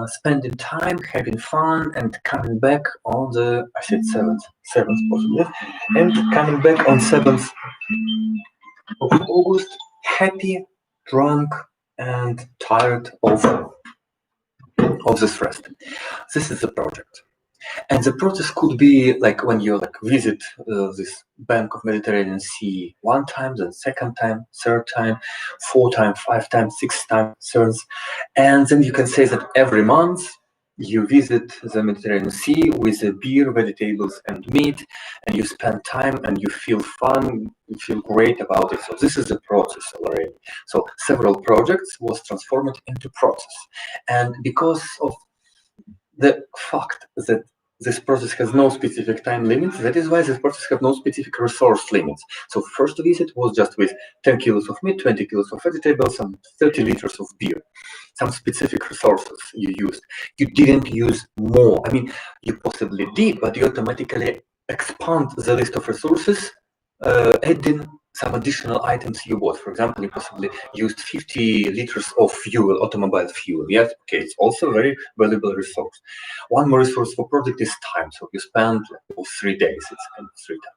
Spending time, having fun, and coming back on the, I said 7th possibly, and coming back on 7th of August, happy, drunk, and tired of this rest. This is the project. And the process could be like when you visit this bank of Mediterranean Sea one time, then second time, third time, 4 time, 5 times, 6 times, 7th, and then you can say that every month you visit the Mediterranean Sea with the beer, vegetables, and meat, and you spend time and you feel fun, you feel great about it. So this is the process already. So several projects was transformed into process, and because of the fact that this process has no specific time limits. That is why this process has no specific resource limits. So first visit was just with 10 kilos of meat, 20 kilos of vegetables, and 30 liters of beer. Some specific resources you used. You didn't use more. I mean, you possibly did, but you automatically expand the list of resources, adding some additional items you bought. For example, you possibly used 50 liters of fuel, automobile fuel. Yes, okay, it's also a very valuable resource. One more resource for project is time. So you spend 3 days, it's kind of 3 times.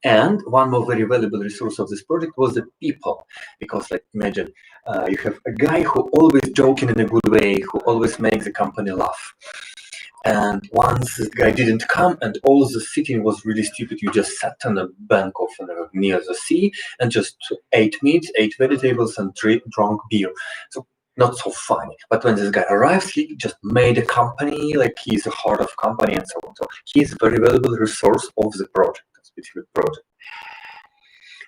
And one more very valuable resource of this project was the people. Because like imagine you have a guy who always joking in a good way, who always makes the company laugh. And once this guy didn't come and all the sitting was really stupid, you just sat on a bank of near the sea and just ate meat, ate vegetables, and drank beer. So not so funny. But when this guy arrives, he just made a company, like he's the heart of company and so on. So he's a very valuable resource of the project, a specific project.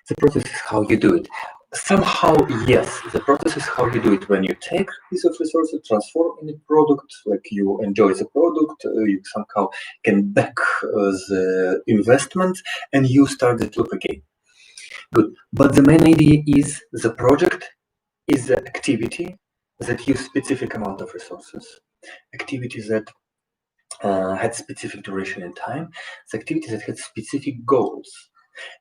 The process is how you do it. Somehow, yes, the process is how you do it. When you take a piece of resources, transform in a product, like you enjoy the product, you somehow can back the investment, and you start the loop again. Good. But the main idea is the project is the activity that use specific amount of resources, activities that had specific duration in time, the activities that had specific goals.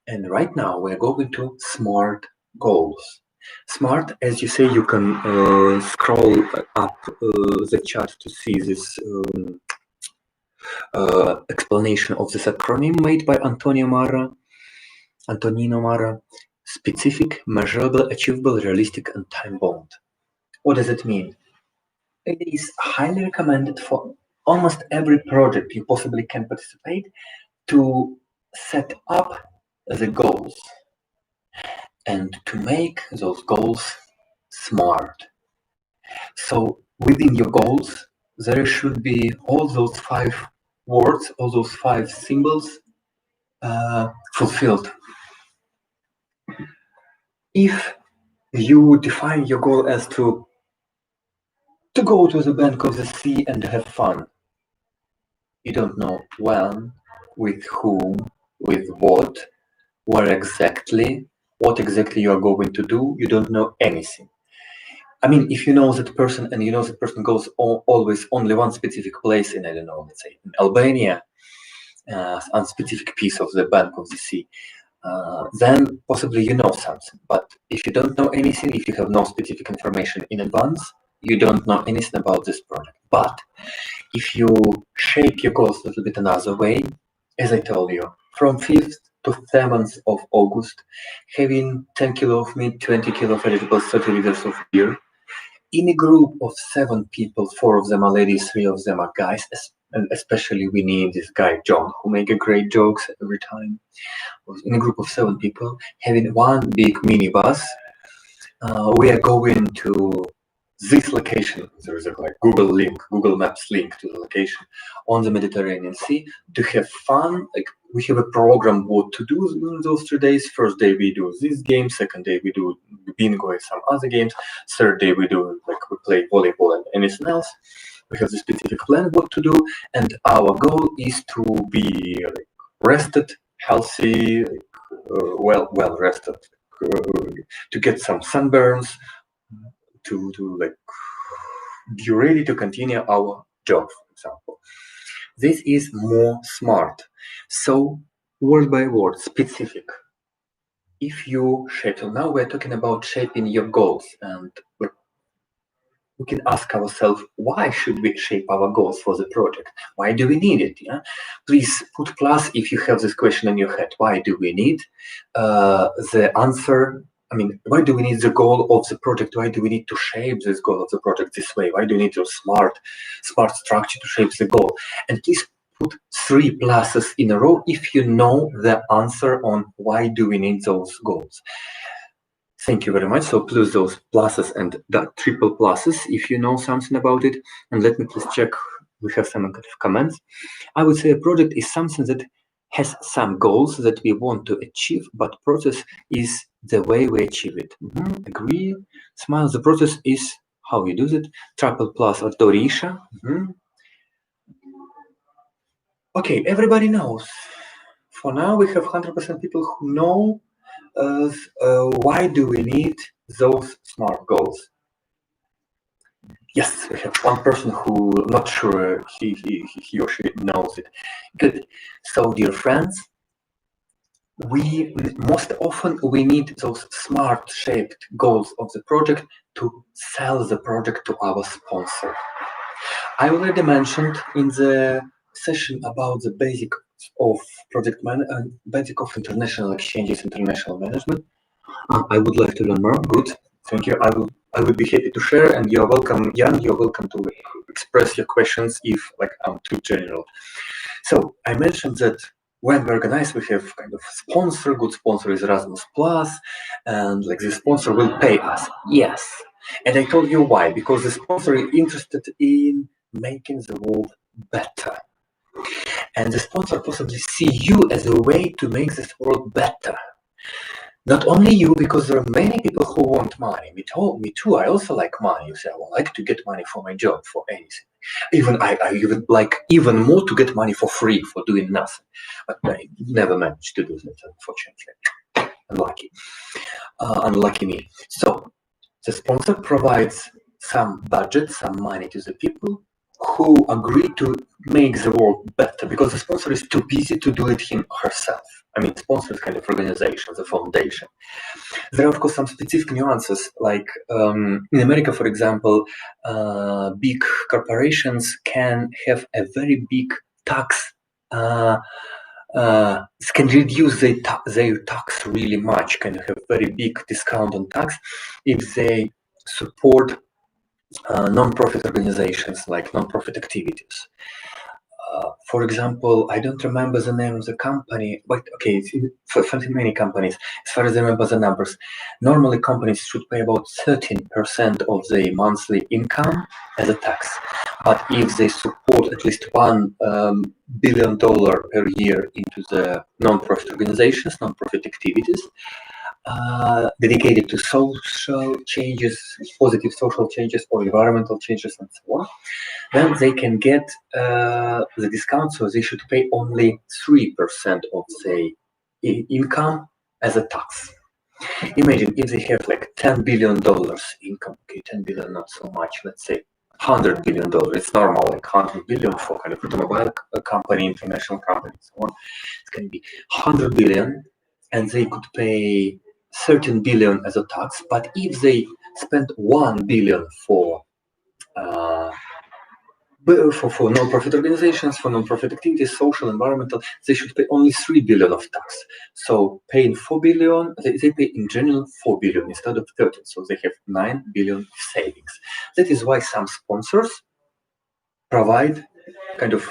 And right now we're going to SMART goals. SMART, as you say, you can scroll up the chart to see this explanation of this acronym made by Antonino Marra. Specific, measurable, achievable, realistic, and time-bound. What does it mean? It is highly recommended for almost every project you possibly can participate to set up the goals and to make those goals SMART. So within your goals, there should be all those 5 words, all those 5 symbols fulfilled. If you define your goal as to go to the bank of the sea and have fun, you don't know when, with whom, with what, where exactly, what exactly you are going to do, you don't know anything. I mean, if you know that person and you know that person goes always only one specific place in, I don't know, let's say in Albania, on specific piece of the bank of the sea, then possibly you know something. But if you don't know anything, if you have no specific information in advance, you don't know anything about this project. But if you shape your goals a little bit another way, as I told you, from 5th to 7th of August, having 10 kilo of meat, 20 kilo of vegetables, 30 liters of beer, in a group of 7 people, 4 of them are ladies, 3 of them are guys, and especially we need this guy John, who make great jokes every time. In a group of 7 people, having one big minibus, we are going to this location. There is a like Google Maps link to the location on the Mediterranean Sea to have fun. Like we have a program what to do in those 3 days. First day we do this game, second day we do bingo and some other games, third day we play volleyball and anything else. We have the specific plan what to do, and our goal is to be rested, healthy, well rested, to get some sunburns, to be ready to continue our job, for example. This is more SMART. So word by word, specific. If you shape, so now we're talking about shaping your goals, and we can ask ourselves, why should we shape our goals for the project? Why do we need it? Yeah? Please put plus if you have this question in your head. Why do we need the answer? I mean, why do we need the goal of the project? Why do we need to shape this goal of the project this way? Why do we need a smart structure to shape the goal? And please put 3 pluses in a row if you know the answer on why do we need those goals. Thank you very much. So plus those pluses and that triple pluses if you know something about it. And let me please check. We have some comments. I would say a project is something that has some goals that we want to achieve, but process is the way we achieve it. Agree. Smile. The process is how we do it. Triple plus or Dorisha. Okay, everybody knows. For now, we have 100% people who know why do we need those SMART goals. Yes, we have one person who not sure he or she knows it. Good. So, dear friends, we most often we need those smart shaped goals of the project to sell the project to our sponsor. I already mentioned in the session about the basics of basic of international exchanges, international management. I would like to learn more. Good, thank you. I would be happy to share, and you're welcome, Jan. You're welcome to express your questions if I'm too general. So I mentioned that when we organize, we have kind of sponsor. Good sponsor is Erasmus Plus, and the sponsor will pay us. Yes, and I told you why. Because the sponsor is interested in making the world better, and the sponsor possibly see you as a way to make this world better. Not only you, because there are many people who want money. Me too. I also like money. You say, I would like to get money for my job, for anything. I even like even more to get money for free for doing nothing. But I never managed to do that, unfortunately. Unlucky me. So the sponsor provides some budget, some money to the people who agree to make the world better, because the sponsor is too busy to do it herself. I mean, sponsor is kind of organization, the foundation. There are, of course, some specific nuances, like in America, for example, big corporations can have a very big tax, can reduce their tax really much, can have very big discount on tax if they support non-profit organizations, like non-profit activities. For example, I don't remember the name of the company, but okay, it's for many companies, as far as I remember the numbers, normally companies should pay about 13% of their monthly income as a tax. But if they support at least $1 billion per year into the non-profit organizations, non-profit activities, dedicated to social changes, positive social changes or environmental changes and so on, then they can get the discount, so they should pay only 3% of their income as a tax. Imagine if they have like $10 billion income, okay, 10 billion, not so much, let's say $100 billion, it's normal, like 100 billion for kind of automobile company, international company, so on. It can be 100 billion, and they could pay 13 billion as a tax, but if they spend 1 billion for non-profit organizations, for non-profit activities, social, environmental, they should pay only 3 billion of tax. So paying 4 billion, they pay in general 4 billion instead of 13. So they have 9 billion of savings. That is why some sponsors provide kind of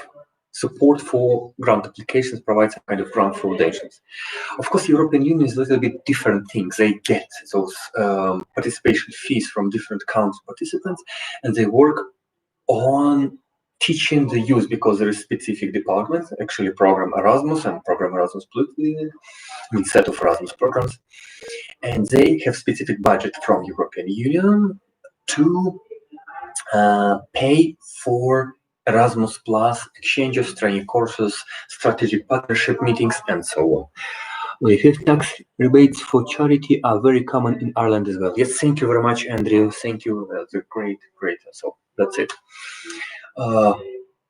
support for grant applications, provide some kind of grant foundations. Of course, European Union is a little bit different things. They get those participation fees from different country participants, and they work on teaching the youth, because there is specific departments, actually program Erasmus and program Erasmus Plus, set of Erasmus programs, and they have specific budget from European Union to pay for Erasmus Plus exchanges, training courses, strategic partnership meetings, and so on. We have tax rebates for charity are very common in Ireland as well. Yes, thank you very much, Andrew. Thank you. That's a great. So that's it.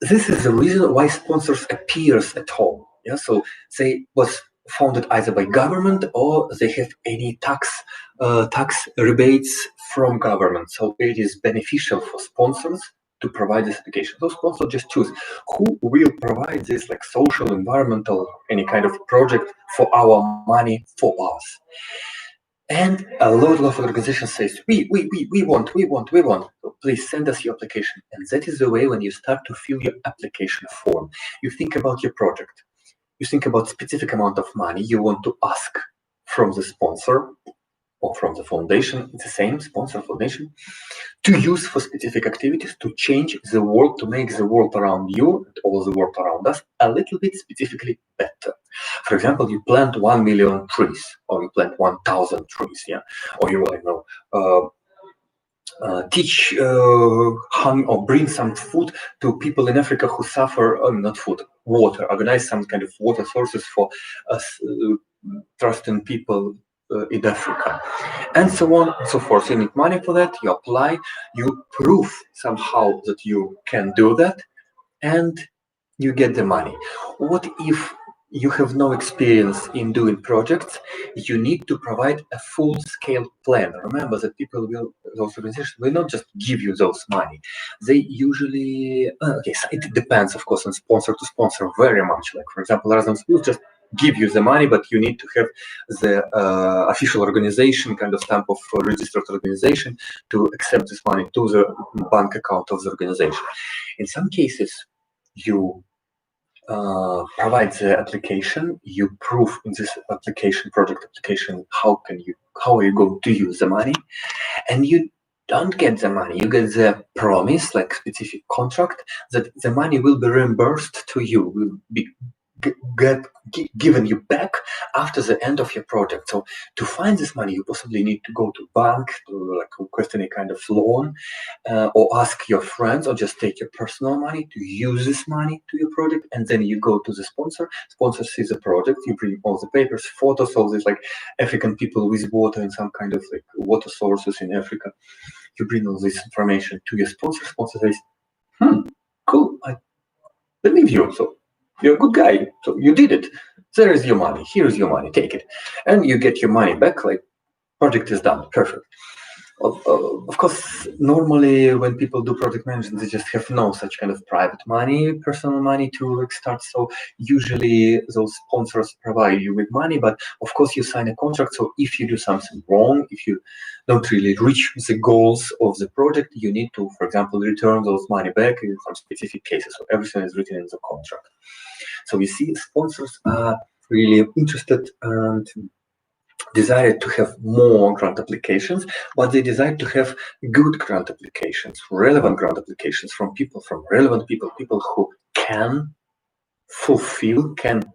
This is the reason why sponsors appears at home. Yeah, so they was founded either by government or they have any tax rebates from government. So it is beneficial for sponsors to provide this application. Those sponsors just choose who will provide this, like social, environmental, any kind of project for our money for us. And a lot of organizations says, we want. So please send us your application. And that is the way when you start to fill your application form. You think about your project. You think about specific amount of money you want to ask from the sponsor or from the foundation, it's the same, sponsor, foundation, to use for specific activities to change the world, to make the world around you and all the world around us a little bit specifically better. For example, you plant 1 million trees, or you plant 1,000 trees, yeah, or you, teach or bring some food to people in Africa who suffer, not food, water, organize some kind of water sources for trusting people in Africa, and so on and so forth. You need money for that, you apply, you prove somehow that you can do that, and you get the money. What if you have no experience in doing projects? You need to provide a full-scale plan. Remember that those organizations will not just give you those money. They usually, okay, so it depends, of course, on sponsor to sponsor very much. Like, for example, Erasmus will just give you the money, but you need to have the official organization, kind of stamp of registered organization, to accept this money to the bank account of the organization. In some cases, you provide the application, you prove in this application, project application, how are you going to use the money, and you don't get the money. You get the promise, like specific contract, that the money will be reimbursed to you, will be given you back after the end of your project. So to find this money, you possibly need to go to bank to like request any kind of loan, or ask your friends, or just take your personal money to use this money to your project, and then you go to the sponsor. Sponsor sees the project, you bring all the papers, photos of this, like African people with water and some kind of like water sources in Africa. You bring all this information to your sponsor. Sponsor says, cool, I believe you. So you're a good guy, so you did it. There is your money. Here's your money. Take it, and you get your money back. Like, project is done. Perfect. Of course, normally when people do project management, they just have no such kind of private money, personal money to like start. So usually those sponsors provide you with money, but of course you sign a contract. So if you do something wrong, if you don't really reach the goals of the project, you need to, for example, return those money back in some specific cases. So everything is written in the contract. So you see, sponsors are really interested and desired to have more grant applications, but they desire to have good grant applications, relevant grant applications from relevant people who can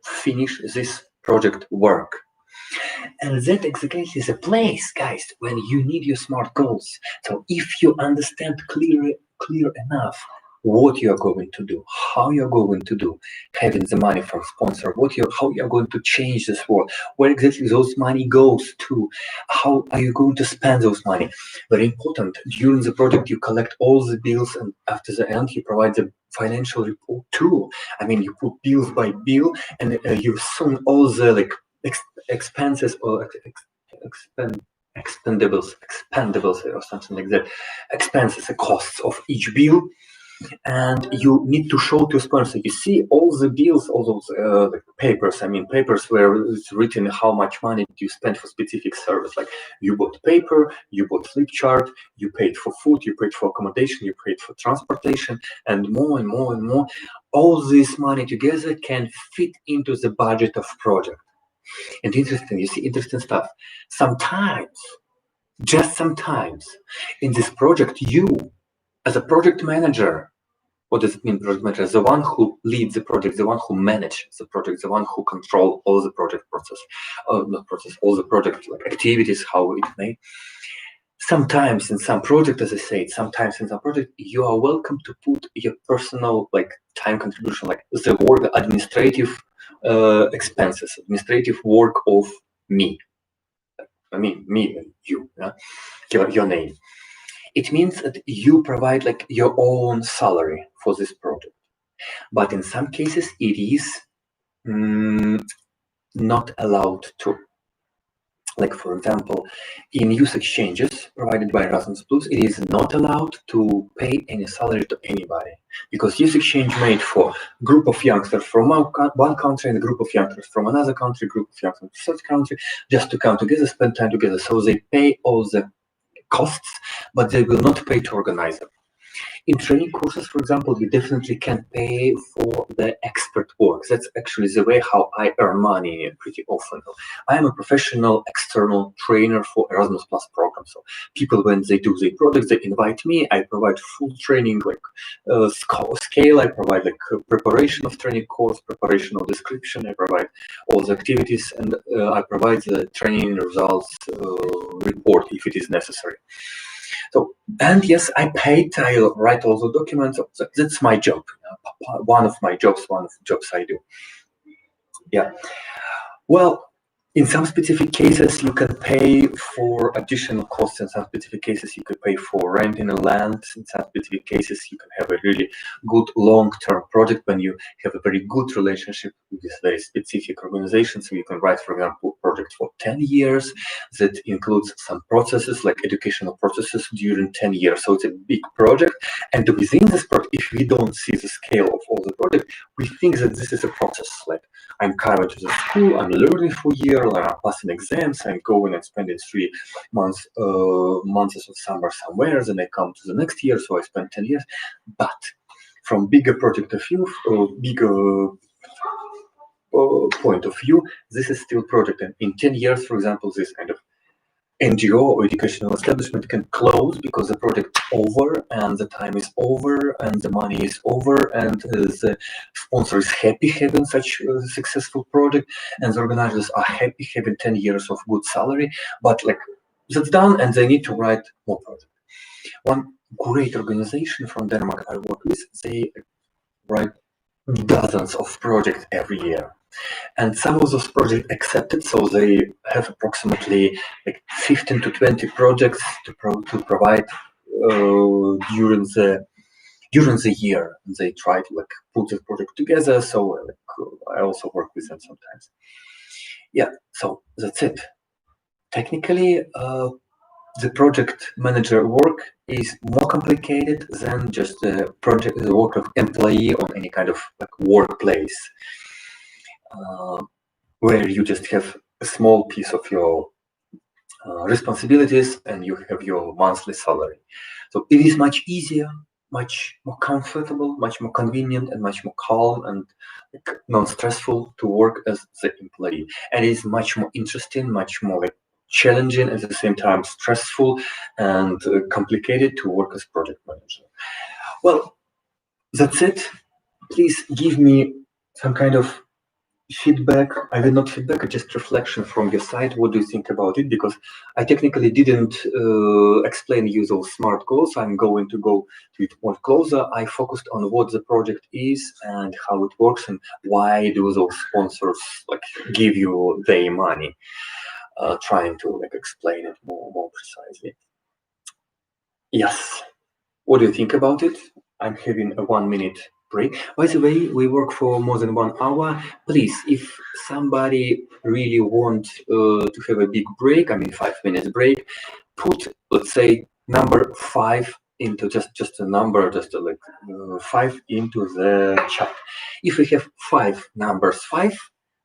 finish this project work. And that exactly is a place, guys, when you need your SMART goals. So if you understand clear enough what you are going to do, how you're going to do, having the money for a sponsor, how you're going to change this world, where exactly those money goes to, how are you going to spend those money. Very important, during the project you collect all the bills, and after the end you provide the financial report too. I mean, you put bills by bill, and you sum all the like expenses or expendables or something like that, expenses, the costs of each bill, and you need to show to a sponsor. You see all the bills, all those papers. I mean, papers where it's written how much money you spent for specific service. Like, you bought paper, you bought flip chart, you paid for food, you paid for accommodation, you paid for transportation, and more and more and more. All this money together can fit into the budget of project. And interesting, you see interesting stuff. Sometimes, just sometimes, in this project, you, as a project manager, what does it mean, project manager? The one who leads the project, the one who manages the project, the one who controls all the project process, all the project like activities, how it may. Sometimes in some project, as I said, sometimes in some project, you are welcome to put your personal like time contribution, like the work, administrative expenses, administrative work of me. I mean, me and you, yeah? Your name. It means that you provide like your own salary for this project. But in some cases, it is not allowed to. Like, for example, in youth exchanges provided by Erasmus+, it is not allowed to pay any salary to anybody, because youth exchange made for group of youngsters from one country and a group of youngsters from another country, group of youngsters from such country, just to come together, spend time together. So they pay all the costs, but they will not pay to organize them. In training courses, for example, you definitely can pay for the expert work. That's actually the way how I earn money pretty often. I am a professional external trainer for Erasmus Plus program. So people, when they do their projects, they invite me. I provide full training, like scale. I provide like preparation of training course, preparation of description. I provide all the activities, and I provide the training results report if it is necessary. So, and yes, I paid, I write all the documents. So that's my job. One of my jobs, one of the jobs I do. Yeah. Well, in some specific cases, you can pay for additional costs. In some specific cases, you can pay for renting a land. In some specific cases, you can have a really good long-term project when you have a very good relationship with very specific organization. So you can write, for example, a project for 10 years that includes some processes like educational processes during 10 years. So it's a big project. And within this project, if we don't see the scale of all the project, we think that this is a process. Like, I'm coming to the school, I'm learning for a year, I'm passing exams, I'm going and spending 3 months of summer somewhere, then I come to the next year, so I spend 10 years. But from bigger project of view, bigger point of view, this is still project. And in 10 years, for example, this kind of NGO or educational establishment can close because the project over and the time is over and the money is over and the sponsor is happy having such a successful project and the organizers are happy having 10 years of good salary, but like that's done and they need to write more projects. One great organization from Denmark I work with, they write dozens of projects every year. And some of those projects accepted, so they have approximately like 15 to 20 projects to provide during the year. And they try to like put the project together. So I also work with them sometimes. Yeah, so that's it. Technically, the project manager work is more complicated than just the work of employee on any kind of like workplace. Where you just have a small piece of your responsibilities and you have your monthly salary. So it is much easier, much more comfortable, much more convenient, and much more calm and non-stressful to work as the employee. And it is much more interesting, much more like challenging, at the same time stressful and complicated to work as project manager. Well, that's it. Please give me some kind of feedback. I will not feedback, just reflection from your side. What do you think about it? Because I technically didn't explain you those SMART goals. I'm going to go to it more closer. I focused on what the project is and how it works and why do those sponsors like give you their money. Trying to like explain it more precisely. Yes. What do you think about it? I'm having a 1 minute break. By the way, we work for more than 1 hour. Please, if somebody really wants to have a big break, I mean 5 minutes break, put, let's say, number 5 into just a number, just like 5 into the chat. If we have 5 numbers, 5,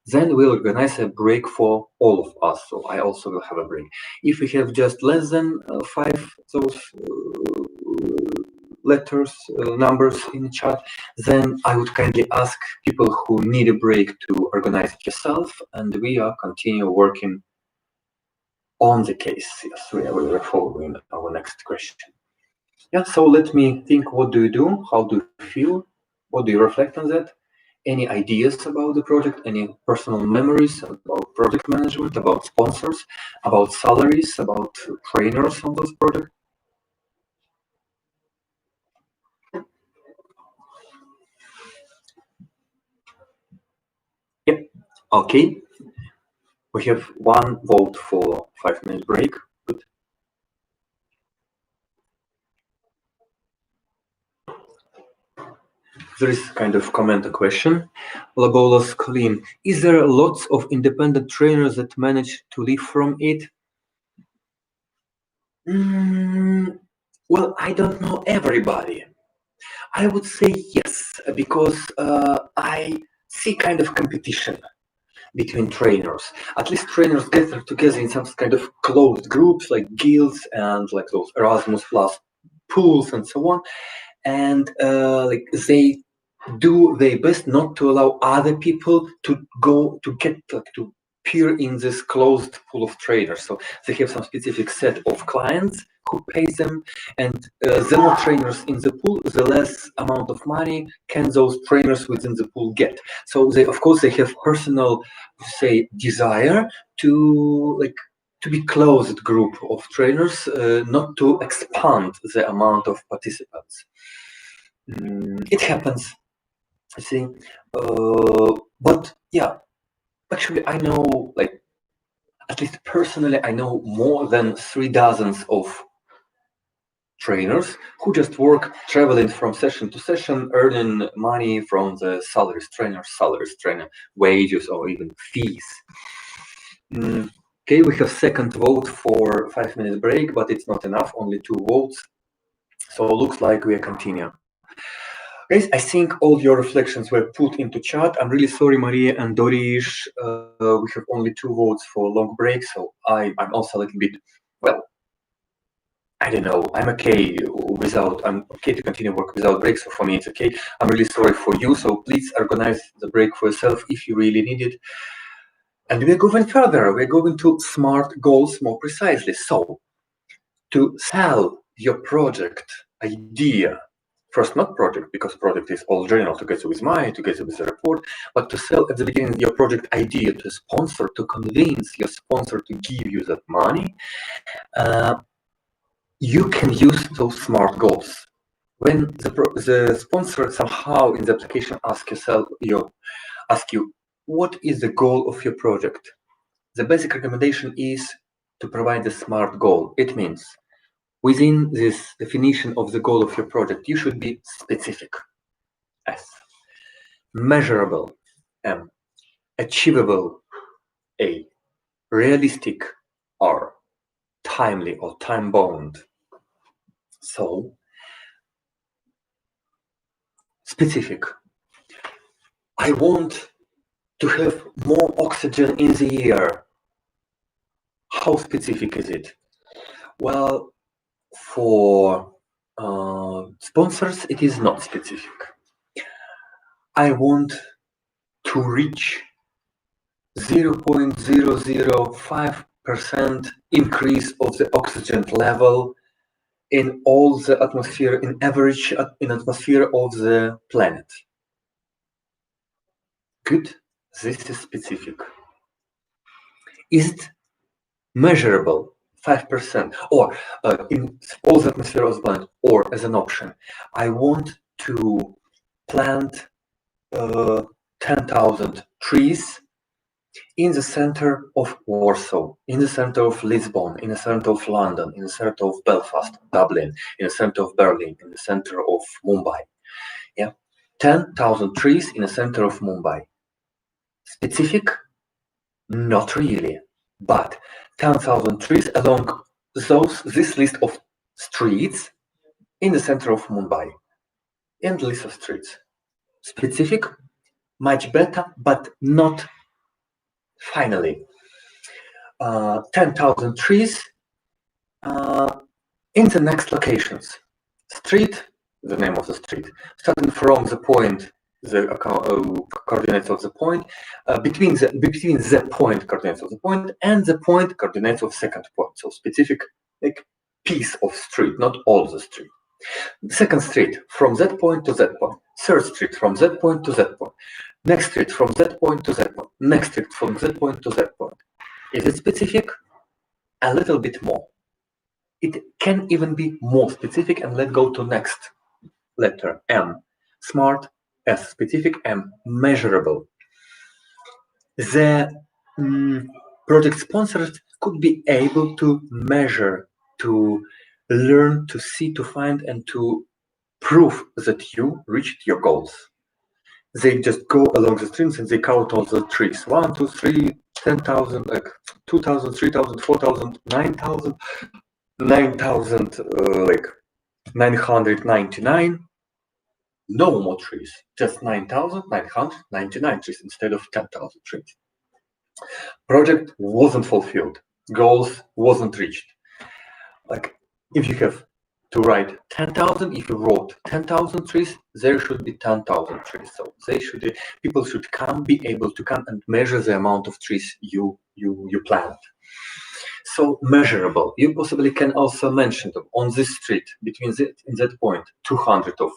then we'll organize a break for all of us. So I also will have a break. If we have just less than 5 those letters, numbers in the chat, then I would kindly ask people who need a break to organize it yourself, and we are continue working on the case. Yes, we are following our next question. Yeah, so let me think, what do you do? How do you feel? What do you reflect on that? Any ideas about the project? Any personal memories about project management, about sponsors, about salaries, about trainers on those projects? Yep. Okay. We have 1 vote for 5 minute break. Good. There is kind of comment, a question. Labolas Colleen, is there lots of independent trainers that manage to live from it? Well, I don't know everybody. I would say yes, because I see kind of competition between trainers. At least trainers gather together in some kind of closed groups like guilds and like those Erasmus plus pools and so on. And like they do their best not to allow other people to go to get to appear in this closed pool of trainers. So they have some specific set of clients who pay them, and the more trainers in the pool, the less amount of money can those trainers within the pool get. So they, of course, they have personal, say, desire to like to be closed group of trainers, not to expand the amount of participants. It happens, I see. But yeah, actually, I know, like, at least personally, I know more than 3 dozens of trainers who just work traveling from session to session, earning money from the salaries trainer wages, or even fees. Okay, we have second vote for 5-minute break, but it's not enough, only 2 votes. So looks like we are continuing. Guys, I think all your reflections were put into chat. I'm really sorry, Maria and Dorish. We have only 2 votes for long break, so I'm also a little bit, well, I don't know. I'm okay to continue work without breaks. So for me, it's okay. I'm really sorry for you. So please organize the break for yourself if you really need it. And we're going further. We're going to SMART goals more precisely. So to sell your project idea, first not project, because project is all general, together with mine, together with the report, but to sell at the beginning your project idea to sponsor, to convince your sponsor to give you that money, you can use those SMART goals. When the sponsor somehow in the application asks you, what is the goal of your project? The basic recommendation is to provide a SMART goal. It means within this definition of the goal of your project, you should be specific, S, measurable, M, achievable, A, realistic, R, timely or time-bound. So, specific. I want to have more oxygen in the air. How specific is it? Well, for sponsors, it is not specific. I want to reach 0.005% increase of the oxygen level in all the atmosphere, in average in atmosphere of the planet. Good, this is specific. Is it measurable? 5%, or in all the atmosphere of the planet, or as an option, I want to plant 10,000 trees in the center of Warsaw, in the center of Lisbon, in the center of London, in the center of Belfast, Dublin, in the center of Berlin, in the center of Mumbai. Yeah, 10,000 trees in the center of Mumbai. Specific? Not really, but 10,000 trees along this list of streets in the center of Mumbai, and list of streets. Specific? Much better, but not finally. 10,000 trees in the next locations. Street, the name of the street, starting from the point, the coordinates of the point, between the point coordinates of the point and the point coordinates of second point. So specific, like, piece of street, not all the street. Second street, from that point to that point. Third street, from that point to that point. Next street, from that point to that point. Next street, from that point to that point. Is it specific? A little bit more. It can even be more specific, and let's go to next letter, M. SMART, S, specific, M, measurable. The project sponsors could be able to measure, to learn, to see, to find, and to prove that you reached your goals. They just go along the streams and they count all the trees. 1, 2, 3, 10,000, like 2,000, 3,000, 4,000, 9,000, 9,000, like 999. No more trees, just 9,999 trees instead of 10,000 trees. Project wasn't fulfilled. Goals wasn't reached. Like, if you have to write 10,000, if you wrote 10,000 trees, there should be 10,000 trees. So people should be able to come and measure the amount of trees you plant. So measurable. You possibly can also mention them on this street, in that point, 200 of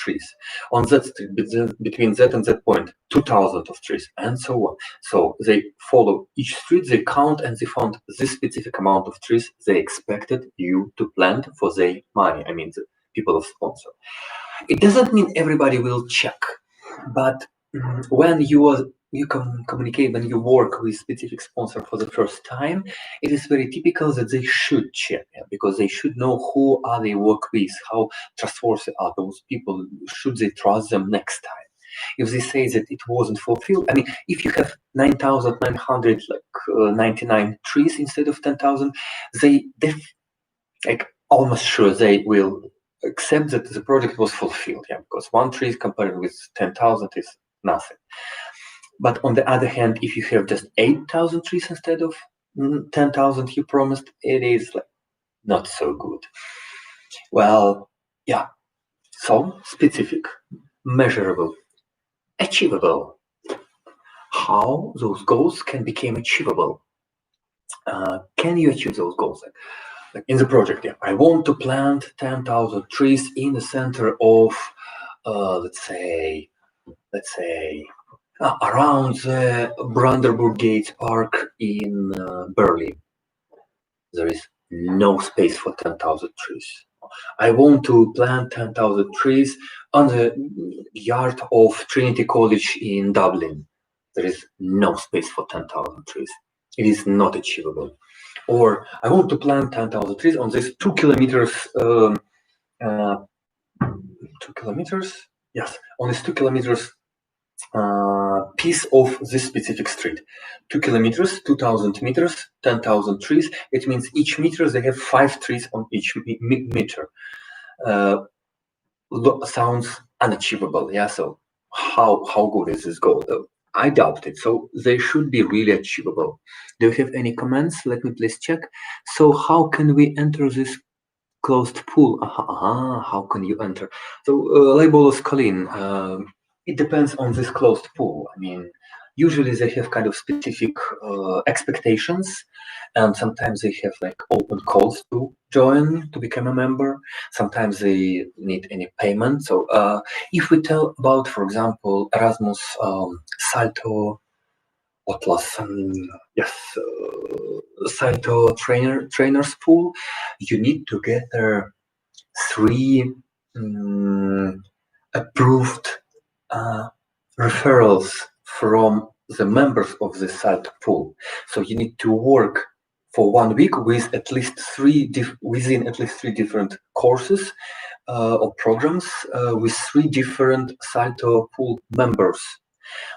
trees. On that street, between that and that point, 2,000 of trees, and so on. So they follow each street, they count, and they found this specific amount of trees they expected you to plant for their money. I mean, the people of sponsor. It doesn't mean everybody will check, but when you can communicate, when you work with specific sponsor for the first time, it is very typical that they should check, because they should know who are they work with, how trustworthy are those people, should they trust them next time. If they say that it wasn't fulfilled, I mean, if you have 9,999 trees instead of 10,000, they almost sure they will accept that the project was fulfilled, because one tree compared with 10,000 is nothing. But on the other hand, if you have just 8,000 trees instead of 10,000 you promised, it is not so good. Well, so specific, measurable, achievable. How those goals can become achievable? Can you achieve those goals? Like in the project, I want to plant 10,000 trees in the center of, let's say, around the Brandenburg Gate Park in Berlin. There is no space for 10,000 trees. I want to plant 10,000 trees on the yard of Trinity College in Dublin. There is no space for 10,000 trees. It is not achievable. Or I want to plant 10,000 trees on this 2 kilometers, 2 kilometers? Yes, on this 2 kilometers piece of this specific street. 2 kilometers, 2,000 meters, 10,000 trees. It means each meter they have 5 trees on each meter. Sounds unachievable, so how good is this goal though? I doubt it, so they should be really achievable. Do you have any comments? Let me please check. So how can we enter this closed pool? How can you enter? So label is Colleen. It depends on this closed pool. I mean, usually they have kind of specific expectations, and sometimes they have open calls to join, to become a member. Sometimes they need any payment. So if we tell about, for example, Erasmus, Salto, Salto trainers pool, you need to get 3 approved referrals from the members of the Salto pool. So you need to work for 1 week with at least 3 different courses or programs with 3 different Salto pool members.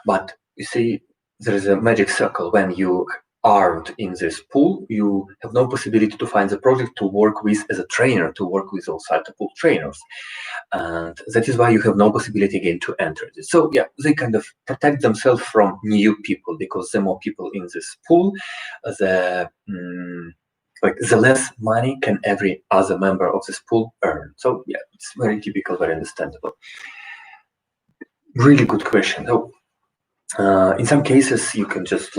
But you see, there is a magic circle. When you aren't in this pool, you have no possibility to find the project to work with as a trainer, to work with all Salto pool trainers. And that is why you have no possibility again to enter this. So they kind of protect themselves from new people, because the more people in this pool, the less money can every other member of this pool earn. So it's very typical, very understandable. Really good question. So in some cases you can just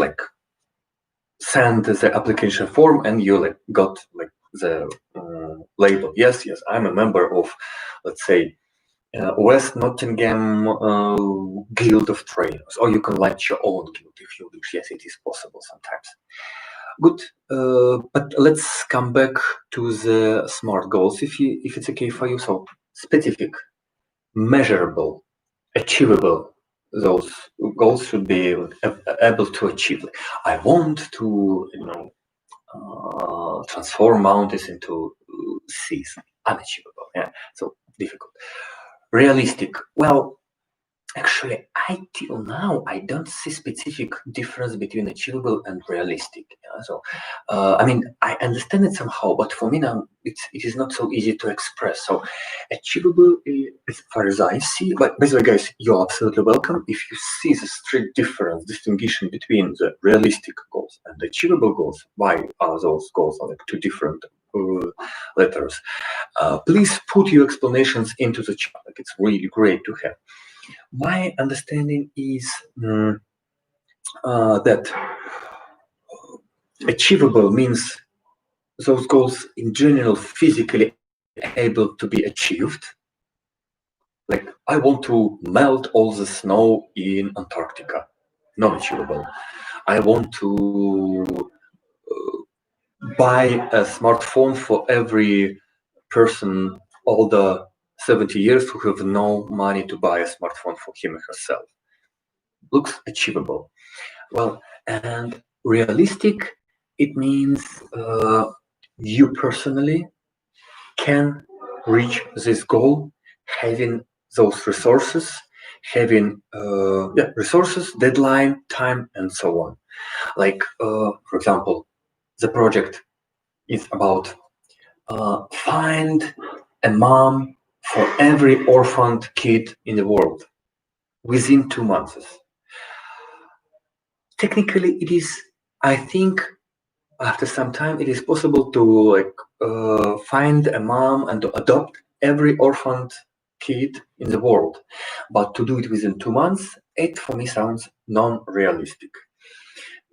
send the application form and you got the label. Yes, I'm a member of, let's say, West Nottingham Guild of Trainers, or you can launch your own guild if you wish. Yes, it is possible sometimes. Good, but let's come back to the SMART goals, if it's okay for you. So specific, measurable, achievable. Those goals should be able to achieve. I want to, transform mountains into seas. Unachievable. So difficult. Realistic. Well, actually, till now, I don't see specific difference between achievable and realistic. So, I mean, I understand it somehow, but for me now, it is not so easy to express. So, achievable, as far as I see, but by the way, guys, you're absolutely welcome. If you see the strict distinction between the realistic goals and the achievable goals, why are those goals are 2 different letters? Please put your explanations into the chat. It's really great to have. My understanding is that achievable means those goals in general physically able to be achieved. Like, I want to melt all the snow in Antarctica. Not achievable. I want to buy a smartphone for every person older 70 years who have no money to buy a smartphone for him or herself. Looks achievable. Well, and realistic, it means you personally can reach this goal having those resources, having resources, deadline, time, and so on. Like, for example, the project is about find a mom for every orphaned kid in the world within 2 months. Technically, it is, I think, after some time, it is possible to find a mom and to adopt every orphaned kid in the world. But to do it within 2 months, it for me sounds non-realistic.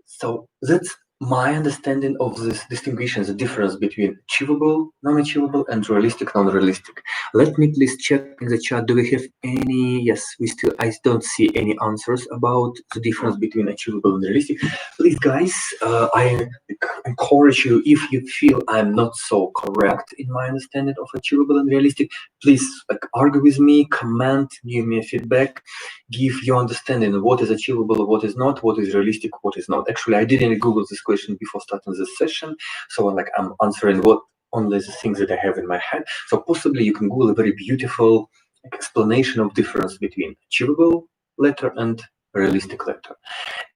So that's my understanding of this distinguishing the difference between achievable, non-achievable, and realistic, non-realistic. Let me please check in the chat. Do we have any? Yes, I don't see any answers about the difference between achievable and realistic. Please, guys, I encourage you, if you feel I'm not so correct in my understanding of achievable and realistic, please argue with me, comment, give me feedback, give your understanding of what is achievable, what is not, what is realistic, what is not. Actually, I didn't Google this question before starting this session, so I'm answering only the things that I have in my head. So possibly you can Google a very beautiful explanation of difference between achievable letter and realistic letter.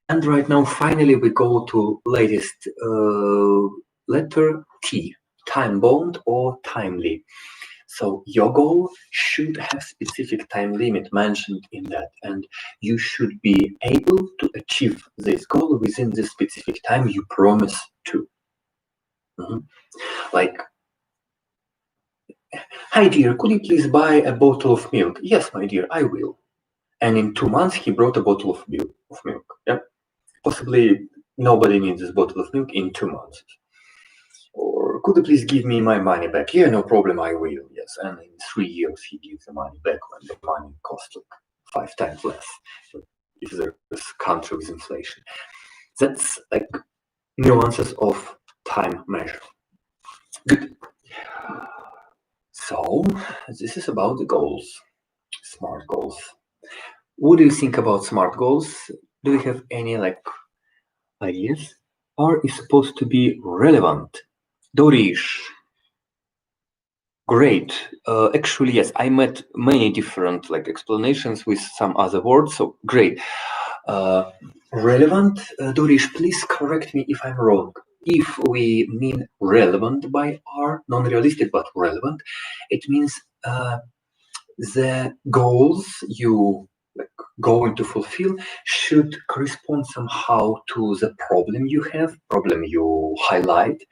And right now, finally, we go to latest letter T, time bound or timely. So your goal should have specific time limit mentioned in that, and you should be able to achieve this goal within this specific time you promise to. Like, hi dear, could you please buy a bottle of milk? Yes, my dear, I will. And in 2 months, he brought a bottle of milk. Yeah, possibly nobody needs this bottle of milk in 2 months. Or could you please give me my money back? Yeah, no problem, I will. Yes, and in 3 years he gives the money back when the money costs 5 times less. So if there's country with inflation, that's like nuances of time measure. Good. So this is about the goals, smart goals. What do you think about smart goals? Do you have any ideas? Are you supposed to be relevant? Dorish. Great. Actually, yes, I met many different explanations with some other words. So great. Relevant, Dorish, please correct me if I'm wrong. If we mean relevant by R, non-realistic but relevant, it means the goals you going to fulfill should correspond somehow to the problem you have, problem you highlight,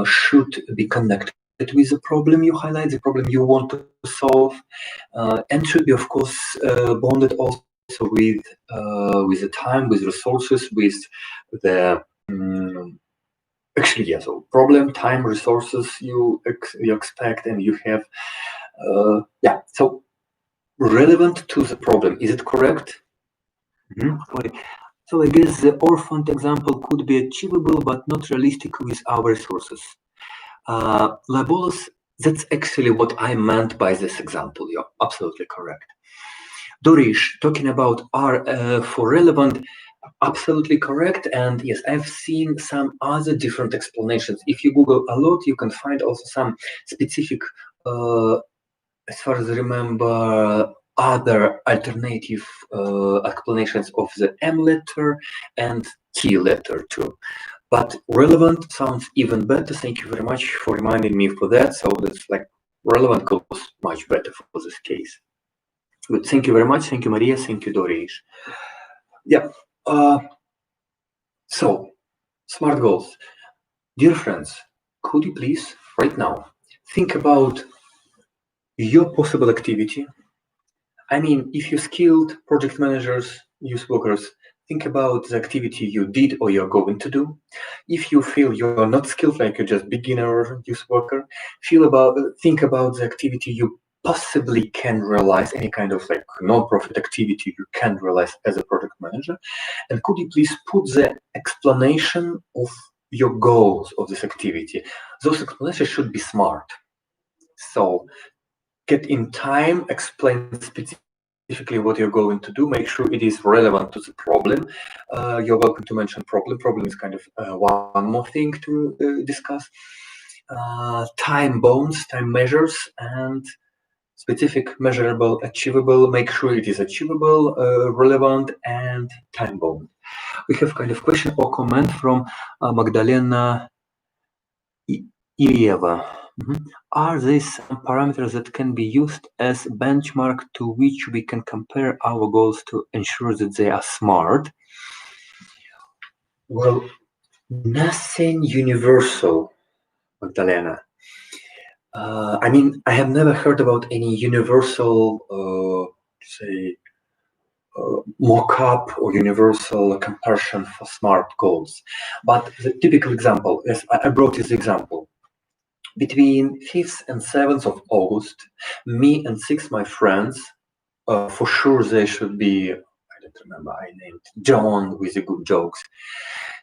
should be connected with the problem you highlight, the problem you want to solve, and should be, of course, bonded also with the time, with resources, with the actually, yeah. So problem, time, resources you expect, and you have, yeah. So relevant to the problem. Is it correct? Okay. So I guess the orphaned example could be achievable, but not realistic with our resources. Labolos, that's actually what I meant by this example. You're absolutely correct. Dorish, talking about R for relevant, absolutely correct. And yes, I've seen some other different explanations. If you Google a lot, you can find also some specific, as far as I remember, other alternative explanations of the M letter and T letter too. But relevant sounds even better. Thank you very much for reminding me for that. So that's relevant goes much better for this case. Good. Thank you very much. Thank you, Maria. Thank you, Dorish. Yeah. So, smart goals. Dear friends, could you please, right now, think about your possible activity? I mean, if you're skilled project managers, youth workers, think about the activity you did or you're going to do. If you feel you're not skilled, like you're just beginner youth worker, think about the activity you possibly can realize, any kind of like non-profit activity you can realize as a project manager? And could you please put the explanation of your goals of this activity? Those explanations should be smart. So get in time, explain specifically what you're going to do, make sure it is relevant to the problem. You're welcome to mention problem. Problem is kind of one more thing to discuss. Time bounds, time measures, and specific, measurable, achievable. Make sure it is achievable, relevant, and time bound. We have kind of question or comment from Magdalena Ilieva. Are these some parameters that can be used as benchmark to which we can compare our goals to ensure that they are smart? Well, nothing universal, Magdalena. I mean, I have never heard about any universal, say, mock-up or universal comparison for SMART goals. But the typical example is, I brought this example. Between 5th and 7th of August, me and 6 my friends, for sure they should be, I don't remember, I named John with the good jokes,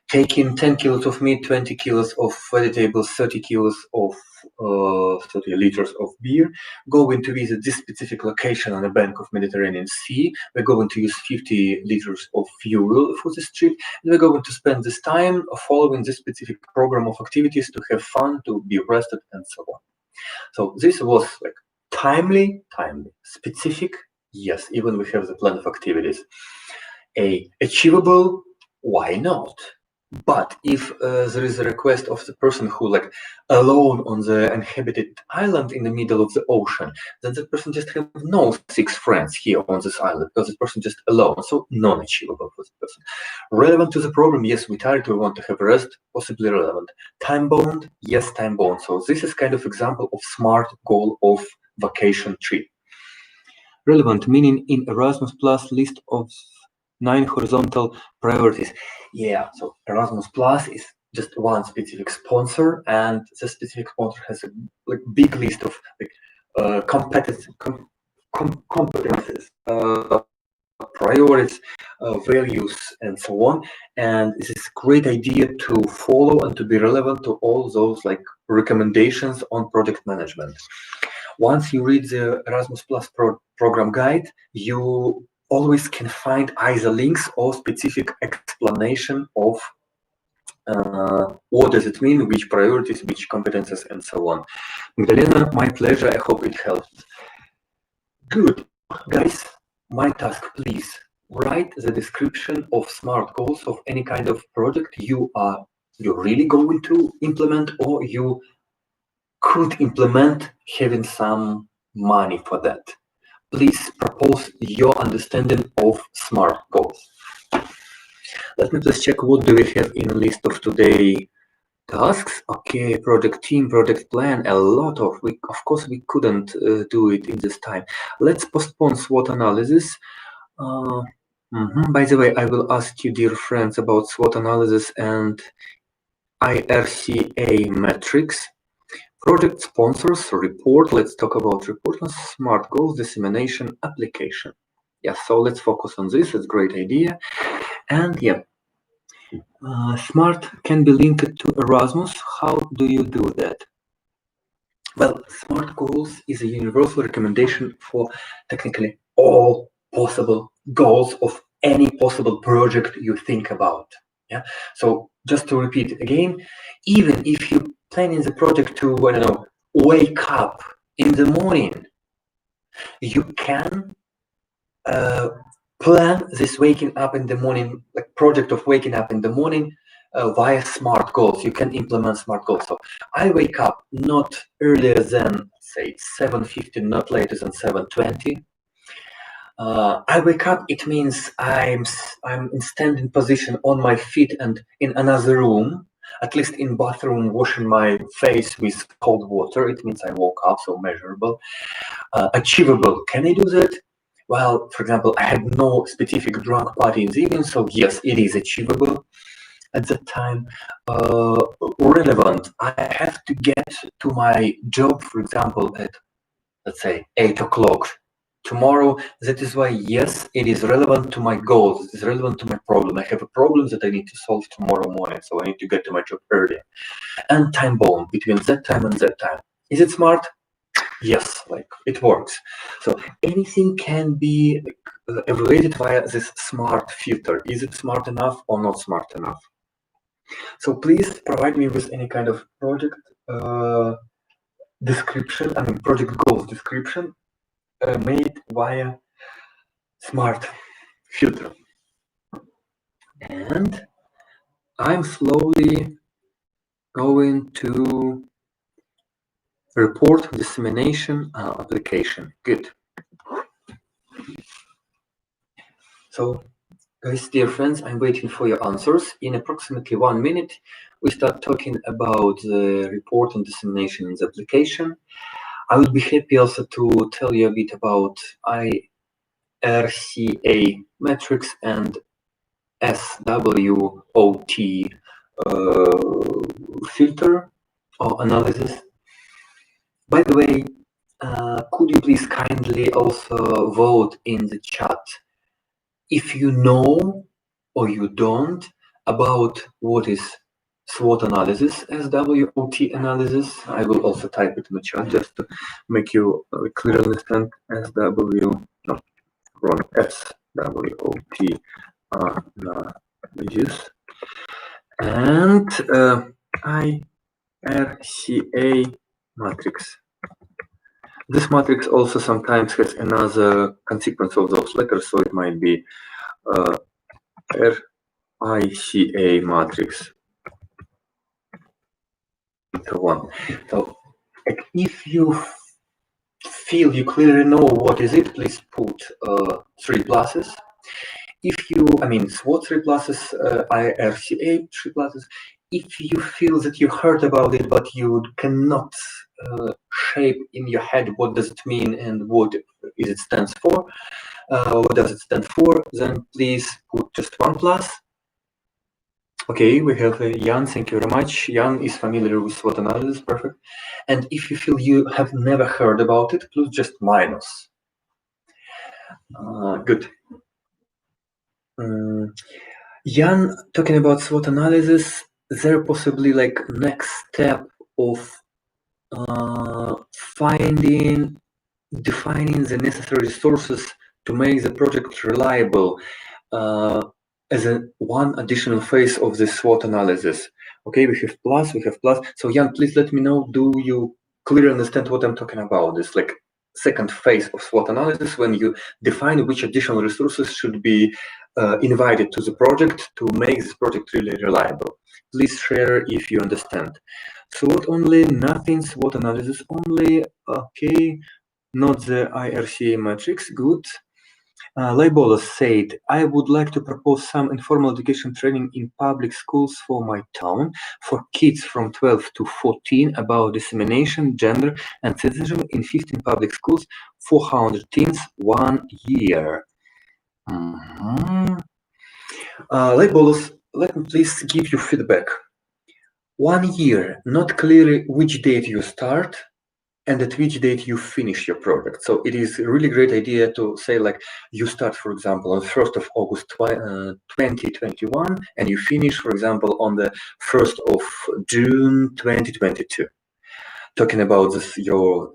taking 10 kilos of meat, 20 kilos of vegetables, 30 kilos of 30 liters of beer, going to visit this specific location on the bank of Mediterranean Sea. We're going to use 50 liters of fuel for this trip, and we're going to spend this time following this specific program of activities to have fun, to be rested, and so on. So this was like timely, specific, yes, even we have the plan of activities. Achievable, why not? But if there is a request of the person who like alone on the uninhabited island in the middle of the ocean, then that person just have no 6 friends here on this island because this person just alone, so non-achievable for this person. Relevant to the problem, yes, we tired, we want to have rest, possibly relevant. Time bound, yes, time bound. So this is kind of example of SMART goal of vacation trip. Relevant, meaning in Erasmus Plus list of 9 horizontal priorities. Yeah, so Erasmus Plus is just one specific sponsor, and the specific sponsor has a like big list of like competences, priorities, values, and so on. And this is a great idea to follow and to be relevant to all those like recommendations on project management. Once you read the Erasmus Plus program guide, you always can find either links or specific explanation of what does it mean, which priorities, which competences, and so on. Magdalena, my pleasure. I hope it helps. Good. Guys, my task, please write the description of SMART goals of any kind of project you're really going to implement, or you could implement having some money for that. Please propose your understanding of SMART goals. Let me just check what do we have in the list of today tasks. Okay, project team, project plan, a lot of, of course we couldn't do it in this time. Let's postpone SWOT analysis. By the way, I will ask you, dear friends, about SWOT analysis and IRCA metrics. Project sponsors, report. Let's talk about report on SMART goals, dissemination, application. Yeah, so let's focus on this. It's a great idea. And yeah, SMART can be linked to Erasmus. How do you do that? Well, SMART goals is a universal recommendation for technically all possible goals of any possible project you think about. Yeah. So just to repeat again, even if you planning the project to, I don't know, wake up in the morning, you can plan this waking up in the morning, like project of waking up in the morning via SMART goals. You can implement SMART goals. So I wake up not earlier than, say, 7:15, not later than 7:20. I wake up, it means I'm in standing position on my feet and in another room, at least in bathroom, washing my face with cold water. It means I woke up, so measurable. Achievable, can I do that? Well, for example, I had no specific drunk party in the evening, so yes, it is achievable at that time. Relevant, I have to get to my job, for example, at let's say 8 o'clock tomorrow. That is why, yes, it is relevant to my goals. It is relevant to my problem. I have a problem that I need to solve tomorrow morning, so I need to get to my job early. And time bound between that time and that time. Is it smart? Yes, like it works. So anything can be evaluated via this smart filter. Is it smart enough or not smart enough? So please provide me with any kind of project description, project goals description made via smart filter. And I'm slowly going to report dissemination application. Good. So, guys, dear friends, I'm waiting for your answers. In approximately 1 minute, we start talking about the report and dissemination in the application. I would be happy also to tell you a bit about IRCA metrics and SWOT filter or analysis. By the way, could you please kindly also vote in the chat if you know or you don't about what is SWOT analysis, SWOT analysis. I will also type it in the chat just to make you clearly understand. SWOT analysis and IRCA matrix. This matrix also sometimes has another consequence of those letters, so it might be RICA matrix. So on. So if you feel you clearly know what is it, please put 3 pluses. If you, SWOT 3 pluses, IRCA 3 pluses. If you feel that you heard about it, but you cannot shape in your head what does it mean and what it stands for, what does it stand for, then please put just 1 plus. Okay, we have Jan, thank you very much. Jan is familiar with SWOT analysis, perfect. And if you feel you have never heard about it, please just minus. Good. Jan, talking about SWOT analysis, there possibly like next step of defining the necessary resources to make the project reliable as one additional phase of the SWOT analysis. Okay, we have plus. So Jan, please let me know, do you clearly understand what I'm talking about? This like second phase of SWOT analysis when you define which additional resources should be invited to the project to make this project really reliable. Please share if you understand. SWOT only, nothing, SWOT analysis only, okay, not the IRCA matrix, good. Leibolos said, I would like to propose some informal education training in public schools for my town for kids from 12 to 14 about dissemination, gender, and citizenship in 15 public schools, 400 teens, 1 year. Leibolos, let me please give you feedback. 1 year, not clearly which date you start and at which date you finish your project. So it is a really great idea to say like you start, for example, on 1st of August 2021 and you finish, for example, on the 1st of June 2022. Talking about this, your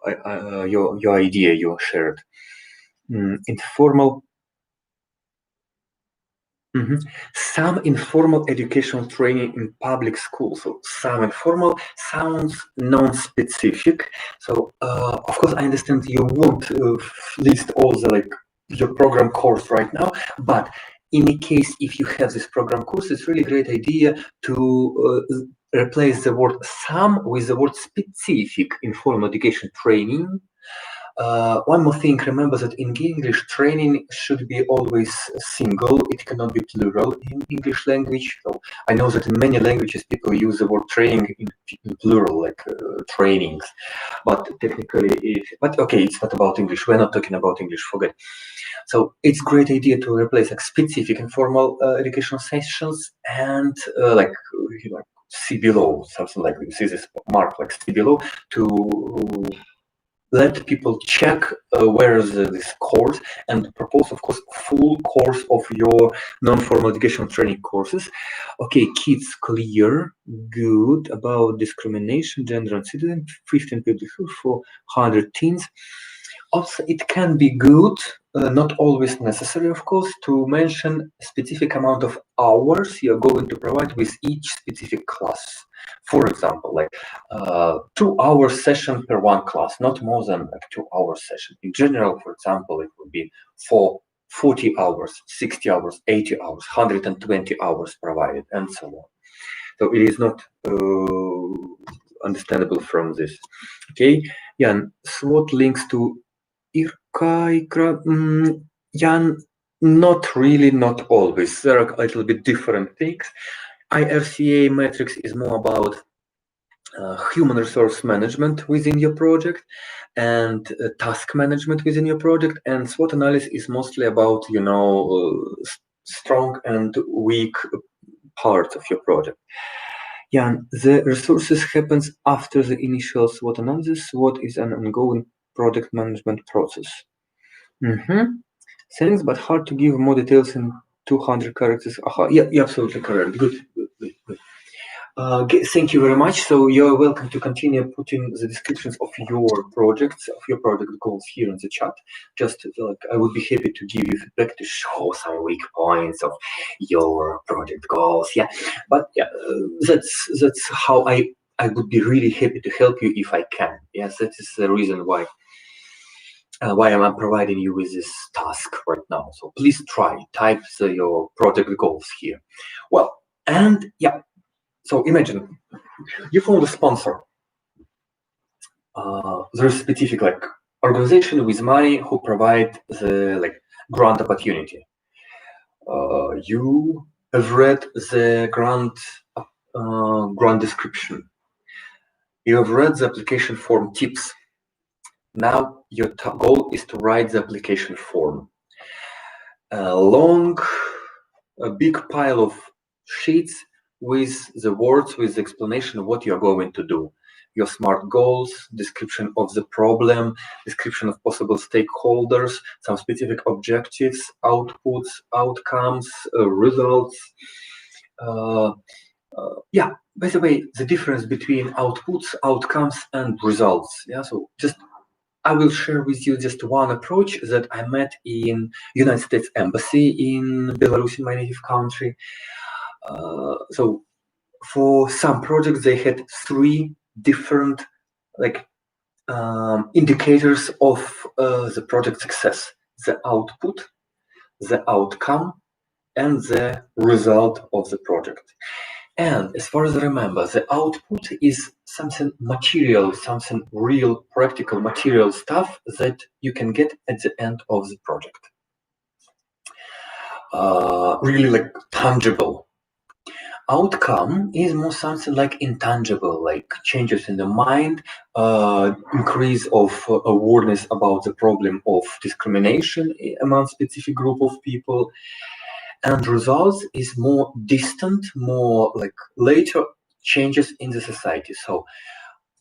idea you shared. Informal. Some informal educational training in public schools. So some informal sounds non-specific. So of course I understand you won't list all the your program course right now, but in a case if you have this program course, it's really great idea to replace the word some with the word specific informal education training. One more thing, remember that in English, training should be always single. It cannot be plural in English language. So I know that in many languages, people use the word training in plural, like trainings. But technically, but okay, it's not about English. We're not talking about English, forget. So it's a great idea to replace like specific informal educational sessions and see below, something like this. This is marked like see below to let people check where is this course, and propose, of course, full course of your non-formal educational training courses. Okay, kids clear, good. About discrimination, gender and citizen, 15 people for 100 teens. Also, it can be good, not always necessary, of course, to mention a specific amount of hours you're going to provide with each specific class. For example, like 2-hour session per one class, not more than like 2-hour session. In general, for example, it would be for 40 hours, 60 hours, 80 hours, 120 hours provided, and so on. So it is not understandable from this. Okay, Jan, Swot links to Jan, not really, not always. There are a little bit different things. IRCA metrics is more about human resource management within your project and task management within your project, and SWOT analysis is mostly about, you know, strong and weak parts of your project. Jan, the resources happens after the initial SWOT analysis. SWOT is an ongoing project management process. Thanks, but hard to give more details in 200 characters. Yeah, you're absolutely correct. Good. Thank you very much. So you're welcome to continue putting the descriptions of your projects, of your project goals here in the chat. Just like I would be happy to give you feedback to show some weak points of your project goals. Yeah, but yeah, that's how I would be really happy to help you if I can. Yes, that is the reason why I'm providing you with this task right now. So please type your project goals here. Well, and yeah. So imagine you found a sponsor. There's a specific like organization with money who provide the like grant opportunity. You have read the grant description. You have read the application form tips. Now your goal is to write the application form. A big pile of sheets with the words, with the explanation of what you're going to do. Your SMART goals, description of the problem, description of possible stakeholders, some specific objectives, outputs, outcomes, results. Yeah, by the way, the difference between outputs, outcomes, and results. Yeah, so just I will share with you just one approach that I met in United States Embassy in Belarus, in my native country. So for some projects, they had 3 different like indicators of the project success: the output, the outcome, and the result of the project. And as far as I remember, the output is something material, something real, practical, material stuff that you can get at the end of the project. Really like tangible. Outcome is more something like intangible, like changes in the mind, increase of awareness about the problem of discrimination among specific group of people. And results is more distant, more like later changes in the society. So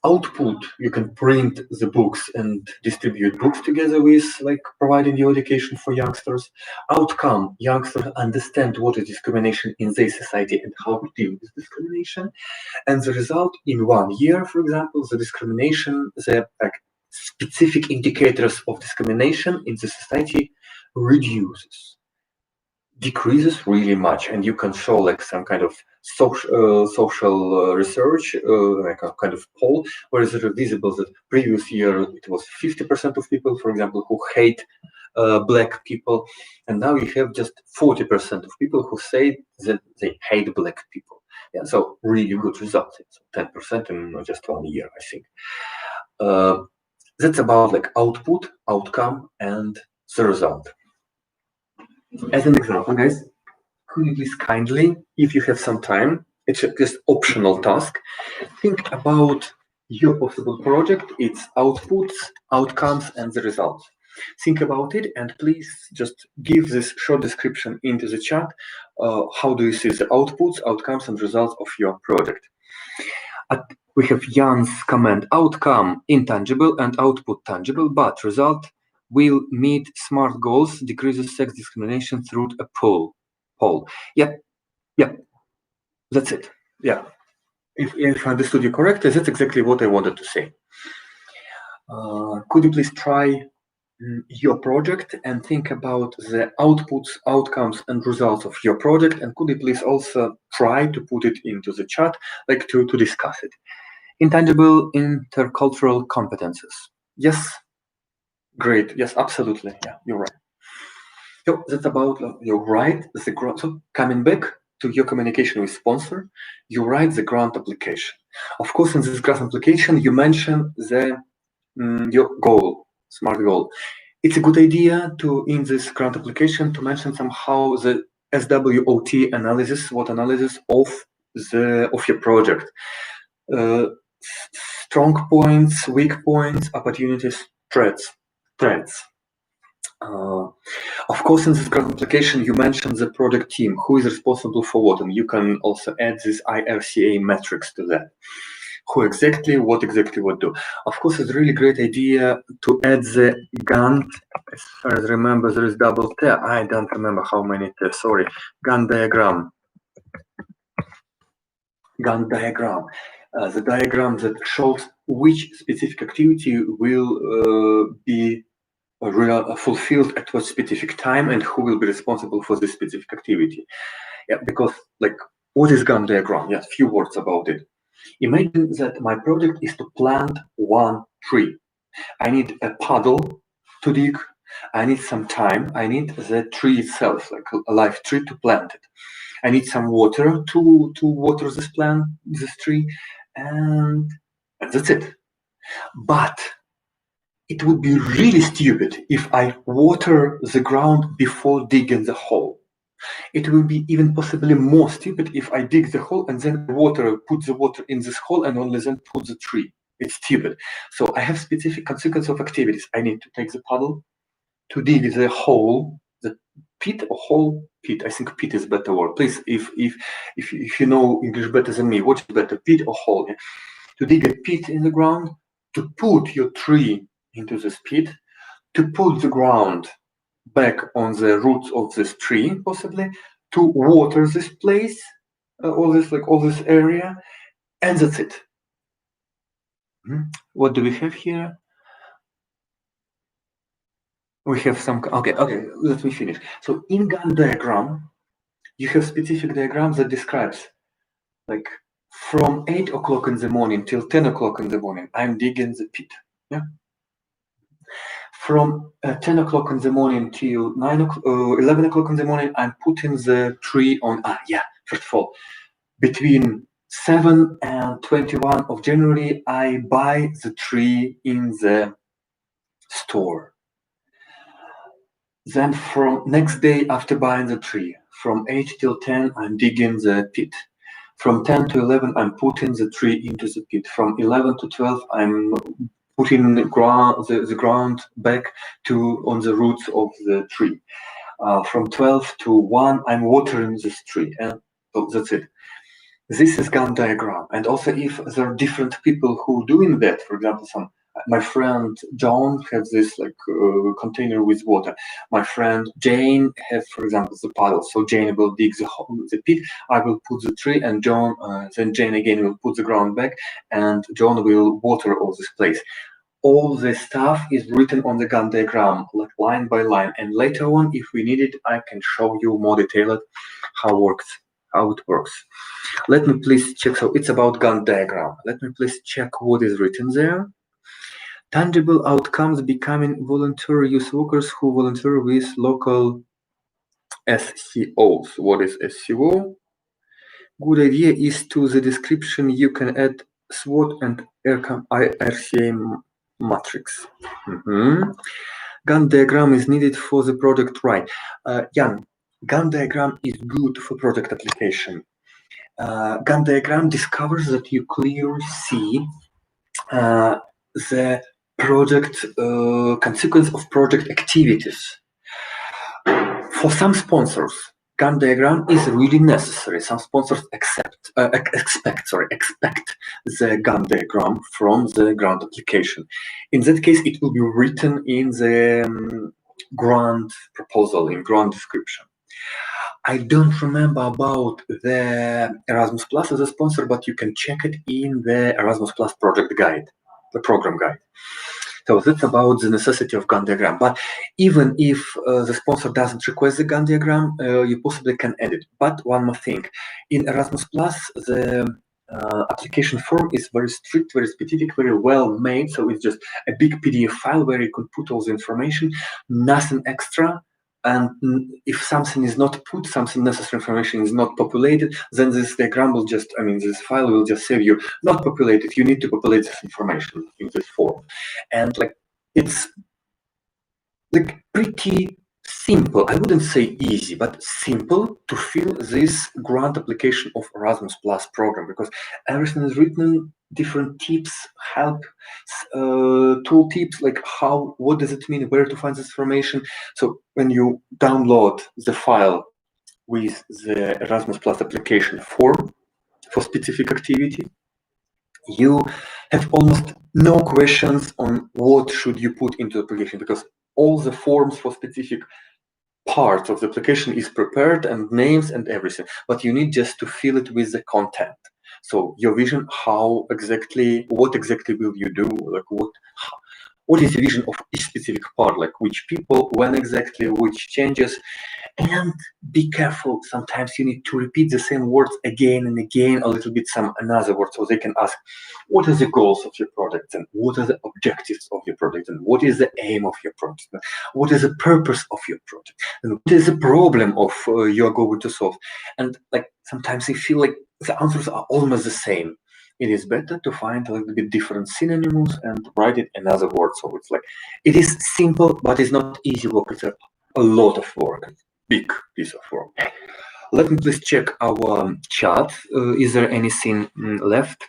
output, you can print the books and distribute books together with like providing the education for youngsters. Outcome, youngsters understand what is discrimination in their society and how to deal with discrimination. And the result in 1 year, for example, the discrimination, the like specific indicators of discrimination in the society decreases really much, and you can show like some kind of social research, like a kind of poll, where it's visible that previous year it was 50% of people, for example, who hate black people, and now you have just 40% of people who say that they hate black people. Yeah, so really good results. It's 10% in just 1 year, I think. That's about like output, outcome, and the result. As an example, guys, could you please kindly, if you have some time, it's just optional task, think about your possible project, its outputs, outcomes, and the results. Think about it, and please just give this short description into the chat. How do you see the outputs, outcomes, and results of your project? We have Jan's comment, outcome intangible and output tangible, but result will meet SMART goals, decreases sex discrimination through a poll. Yep, that's it. Yeah, if I understood you correctly, that's exactly what I wanted to say. Could you please try your project and think about the outputs, outcomes, and results of your project, and could you please also try to put it into the chat, like to discuss it. Intangible intercultural competences. Yes, great. Yes, absolutely. Yeah, you're right. So that's about, you're right. So coming back to your communication with sponsor, you write the grant application. Of course, in this grant application, you mention your goal, SMART goal. It's a good idea to, in this grant application, to mention somehow the SWOT analysis, SWOT analysis of your project. Strong points, weak points, opportunities, threats. Of course, in this grant application, you mentioned the project team, who is responsible for what, and you can also add this IRCA metrics to that. What exactly would do. Of course, it's a really great idea to add the Gantt. As far as I remember, there is double T. I don't remember how many T, sorry. Gantt diagram. The diagram that shows which specific activity will be fulfilled at what specific time and who will be responsible for this specific activity. Yeah, because like, what is Gantt diagram? Yes, few words about it. Imagine that my project is to plant one tree. I need a puddle to dig. I need some time. I need the tree itself, like a live tree, to plant it. I need some water to water this tree, and that's it. But it would be really stupid if I water the ground before digging the hole. It will be even possibly more stupid if I dig the hole and then put the water in this hole and only then put the tree. It's stupid. So I have specific consequence of activities. I need to take the puddle, to dig the hole, the pit or hole, pit. I think pit is better word. Please, if you know English better than me, what is better, pit or hole? Yeah? To dig a pit in the ground, to put your tree into this pit, to put the ground back on the roots of this tree, possibly, to water this place, all this area, and that's it. What do we have here? We have some, okay, let me finish. So in Gantt diagram, you have specific diagram that describes, like, from 8 o'clock in the morning till 10 o'clock in the morning, I'm digging the pit. Yeah. From 10 o'clock in the morning till 11 o'clock in the morning, I'm putting the tree on. First of all, between 7 and 21 of January, I buy the tree in the store. Then from next day after buying the tree, from 8 till 10, I'm digging the pit. From 10 to 11, I'm putting the tree into the pit. From 11 to 12, I'm putting the ground back on the roots of the tree. From 12 to 1, I'm watering this tree. And that's it. This is Gantt diagram. And also, if there are different people who are doing that, for example, my friend John has this container with water. My friend Jane has, for example, the puddle. So Jane will dig the pit. I will put the tree, and then Jane again will put the ground back, and John will water all this place. All the stuff is written on the Gantt diagram, like line by line. And later on, if we need it, I can show you more detailed how it works. Let me please check. So it's about Gantt diagram. Let me please check what is written there. Tangible outcomes: becoming voluntary youth workers who volunteer with local SCOs. What is SCO? Good idea is to the description you can add SWOT and IRCA matrix. Gantt diagram is needed for the project, right? Jan, Gantt diagram is good for project application. Gantt diagram discovers that you clearly see the project consequence of project activities. For some sponsors, Gantt diagram is really necessary. Some sponsors expect the Gantt diagram from the grant application. In that case, it will be written in the grant proposal, in grant description. I don't remember about the Erasmus Plus as a sponsor, but you can check it in the Erasmus Plus project guide, the program guide. So that's about the necessity of Gantt diagram. But even if the sponsor doesn't request the Gantt diagram, you possibly can add it. But one more thing, in Erasmus Plus, the application form is very strict, very specific, very well made. So it's just a big PDF file where you can put all the information, nothing extra. And if something is not put, something necessary information is not populated, then this diagram will just, this file will just save you not populated. You need to populate this information in this form. And it's pretty simple. I wouldn't say easy, but simple to fill this grant application of Erasmus Plus program, because everything is written, different tips, help, tool tips, like what does it mean, where to find this information. So when you download the file with the Erasmus Plus application form for specific activity, you have almost no questions on what should you put into the application, because all the forms for specific parts of the application is prepared and names and everything, but you need just to fill it with the content. So your vision, what exactly will you do? What is the vision of each specific part? Like which people, when exactly, which changes, and be careful. Sometimes you need to repeat the same words again and again, a little bit another word, so they can ask, what are the goals of your product, and what are the objectives of your product, and what is the aim of your product, what is the purpose of your product, and what is the problem of you are going to solve. And sometimes I feel like the answers are almost the same. It is better to find a little bit different synonyms and write it in other words. So it's it is simple, but it's not easy work. It's a lot of work, big piece of work. Let me please check our chat. Is there anything left?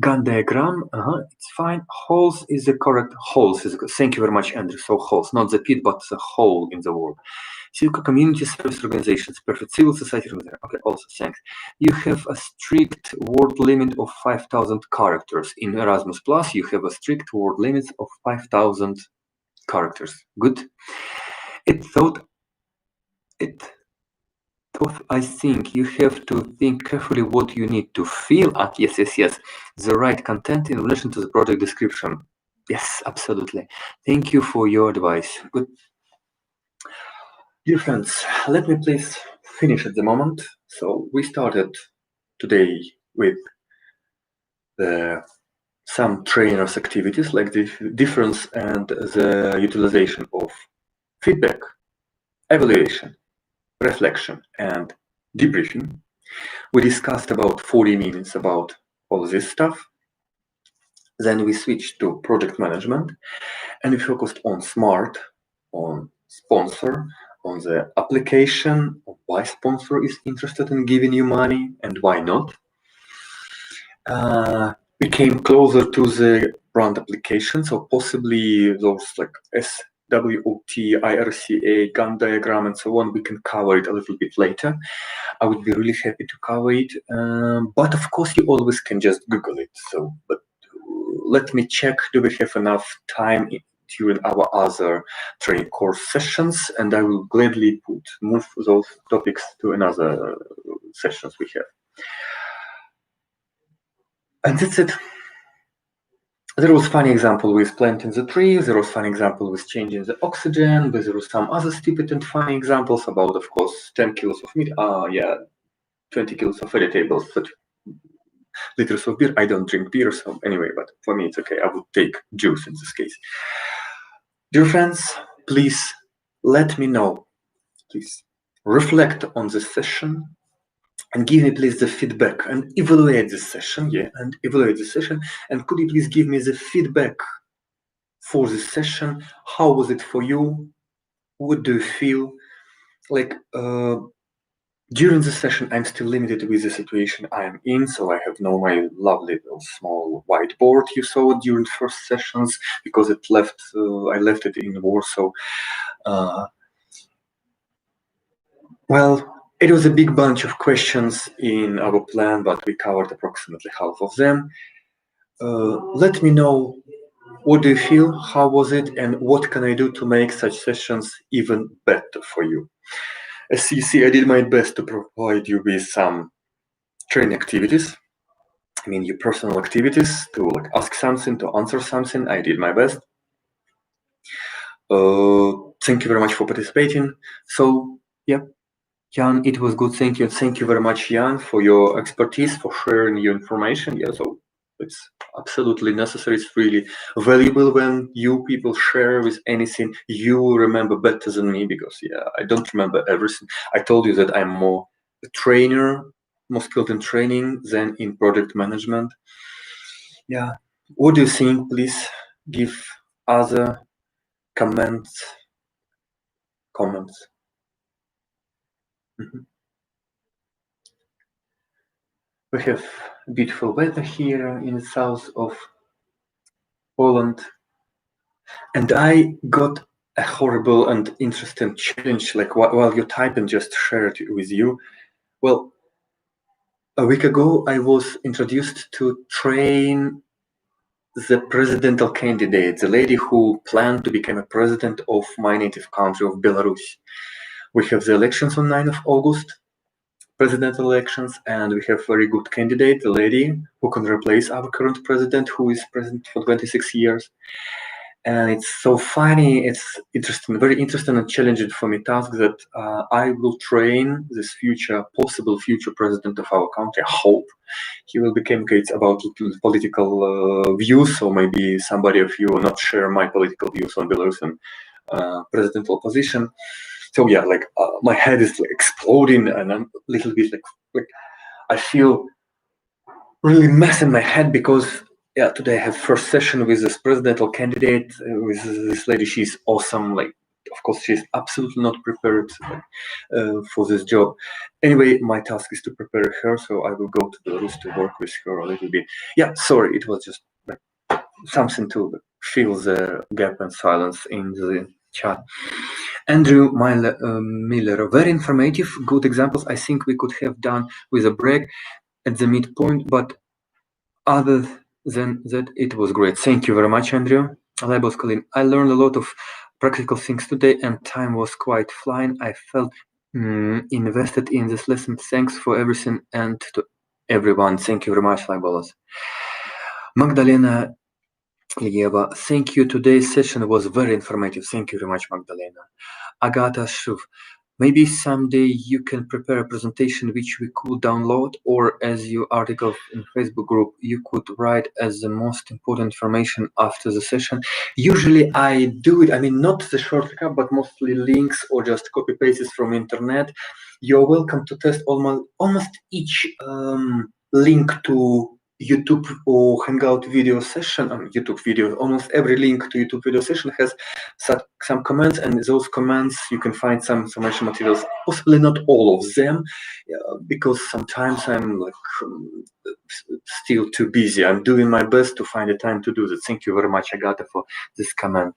Gantt diagram, it's fine. Holes is the correct. Holes is good. Thank you very much, Andrew. So holes, not the pit, but the hole in the word. Civil community service organizations, perfect. Civil society organization. Okay, also thanks. You have a strict word limit of 5,000 characters. In Erasmus Plus, you have a strict word limit of 5,000 characters. Good. I think you have to think carefully what you need to fill at. Yes. The right content in relation to the project description. Yes, absolutely. Thank you for your advice. Good. Dear friends, let me please finish at the moment. So we started today with some trainers' activities, like the difference and the utilization of feedback, evaluation, reflection, and debriefing. We discussed about 40 minutes about all this stuff. Then we switched to project management, and we focused on SMART, on sponsor, on the application, on why sponsor is interested in giving you money and why not. We came closer to the brand application, so possibly those like SWOT, IRCA, Gantt diagram, and so on, we can cover it a little bit later. I would be really happy to cover it, but of course you always can just Google it. So, but let me check, do we have enough time during our other training course sessions, and I will gladly move those topics to another sessions we have. And that's it. There was funny example with planting the tree, there was funny example with changing the oxygen, but there was some other stupid and funny examples about, of course, 10 kilos of meat, 20 kilos of vegetables, 30 liters of beer. I don't drink beer, so anyway, but for me it's okay. I would take juice in this case. Dear friends, please let me know. Please reflect on this session and give me please the feedback and evaluate this session. And could you please give me the feedback for this session? How was it for you? What do you feel? Like during the session, I'm still limited with the situation I am in, so I have no my lovely small whiteboard you saw during first sessions because I left it in Warsaw. Well, it was a big bunch of questions in our plan, but we covered approximately half of them. Let me know, what do you feel? How was it? And what can I do to make such sessions even better for you? As you see, I did my best to provide you with some training activities. I mean, your personal activities to ask something, to answer something. I did my best. Thank you very much for participating. So, yeah, Jan, it was good. Thank you. Thank you very much, Jan, for your expertise, for sharing your information. Yeah, so it's absolutely necessary. It's really valuable when you people share with anything you remember better than me, because I don't remember everything. I told you that I'm more a trainer, more skilled in training than in project management. Yeah. What do you think? Please give other comments. Mhm. We have beautiful weather here in the south of Poland, and I got a horrible and interesting challenge. Like while you type and just share it with you. Well, a week ago I was introduced to train the presidential candidate, the lady who planned to become a president of my native country of Belarus. We have the elections on 9th of August, presidential elections, and we have a very good candidate, the lady who can replace our current president, who is president for 26 years. And it's so funny, it's interesting, very interesting and challenging for me task that I will train this possible future president of our country. I hope he will be communicates about political views, so maybe somebody of you will not share my political views on Belarusian presidential position. So yeah, my head is exploding, and I'm a little bit like I feel really mess in my head because today I have first session with this presidential candidate, with this lady. She's awesome. Of course, she's absolutely not prepared for this job. Anyway, my task is to prepare her, so I will go to Belarus to work with her a little bit. Yeah, sorry, it was just something to fill the gap and silence in the chat. Andrew Miller, very informative, good examples. I think we could have done with a break at the midpoint, but other than that, it was great. Thank you very much, Andrew. Labos Colin, I learned a lot of practical things today, and time was quite flying. I felt invested in this lesson. Thanks for everything and to everyone. Thank you very much, Labos. Magdalena Lieva, thank you. Today's session was very informative. Thank you very much, Magdalena. Agata Shuv, maybe someday you can prepare a presentation which we could download, or as your article in Facebook group, you could write as the most important information after the session. Usually I do it, I mean, not the shortcut, but mostly links or just copy pastes from internet. You're welcome to test almost each link to YouTube or Hangout video session, YouTube video, almost every link to YouTube video session has some comments, and those comments you can find some information materials, possibly not all of them, because sometimes I'm still too busy. I'm doing my best to find the time to do that. Thank you very much, Agata, for this comment.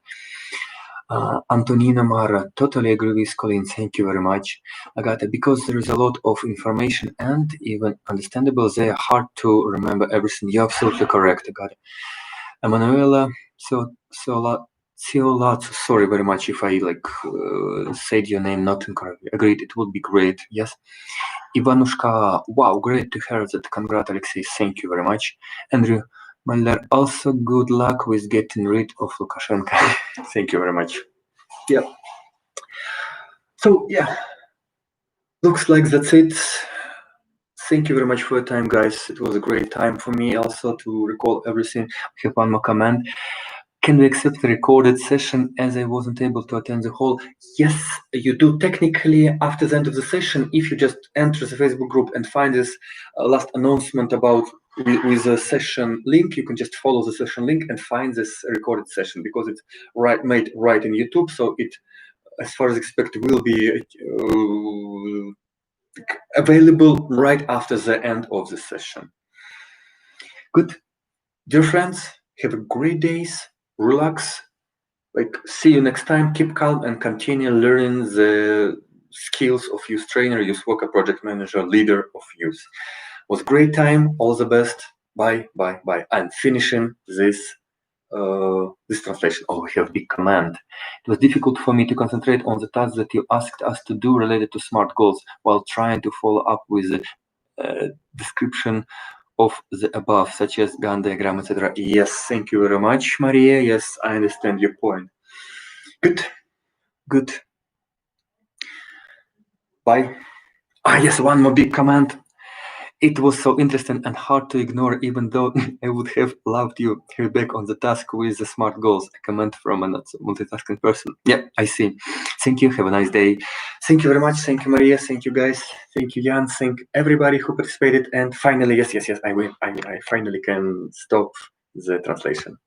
Antonina Mara, totally agree with Colin. Thank you very much, Agata, because there is a lot of information and even understandable, they are hard to remember everything. You're absolutely correct, Agata. Emanuela, sorry very much if I said your name not incorrectly. Agreed, it would be great. Yes. Ivanushka, wow, great to hear that. Congrats, Alexei. Thank you very much. Andrew Malder, also good luck with getting rid of Lukashenko. Thank you very much. Yeah. So yeah, looks like that's it. Thank you very much for your time, guys. It was a great time for me also to recall everything. We have one more comment. Can we accept the recorded session as I wasn't able to attend the whole? Yes, you do technically after the end of the session. If you just enter the Facebook group and find this last announcement about with the session link, you can just follow the session link and find this recorded session, because it's made right in YouTube. So it, as far as expected, will be available right after the end of the session. Good. Dear friends, have a great days. Relax. See you next time. Keep calm and continue learning the skills of youth trainer, youth worker, project manager, leader of youth. It was a great time. All the best. Bye, bye, bye. I'm finishing this translation. Oh, we have a big command. It was difficult for me to concentrate on the tasks that you asked us to do related to SMART goals while trying to follow up with the description of the above, such as Gantt diagram, etc. Yes, thank you very much, Maria. Yes, I understand your point. Good. Bye. Yes, one more big comment. It was so interesting and hard to ignore, even though I would have loved you here back on the task with the SMART goals. A comment from a not so multitasking person. Yeah, I see. Thank you. Have a nice day. Thank you very much. Thank you, Maria. Thank you, guys. Thank you, Jan. Thank everybody who participated. And finally, yes, I finally can stop the translation.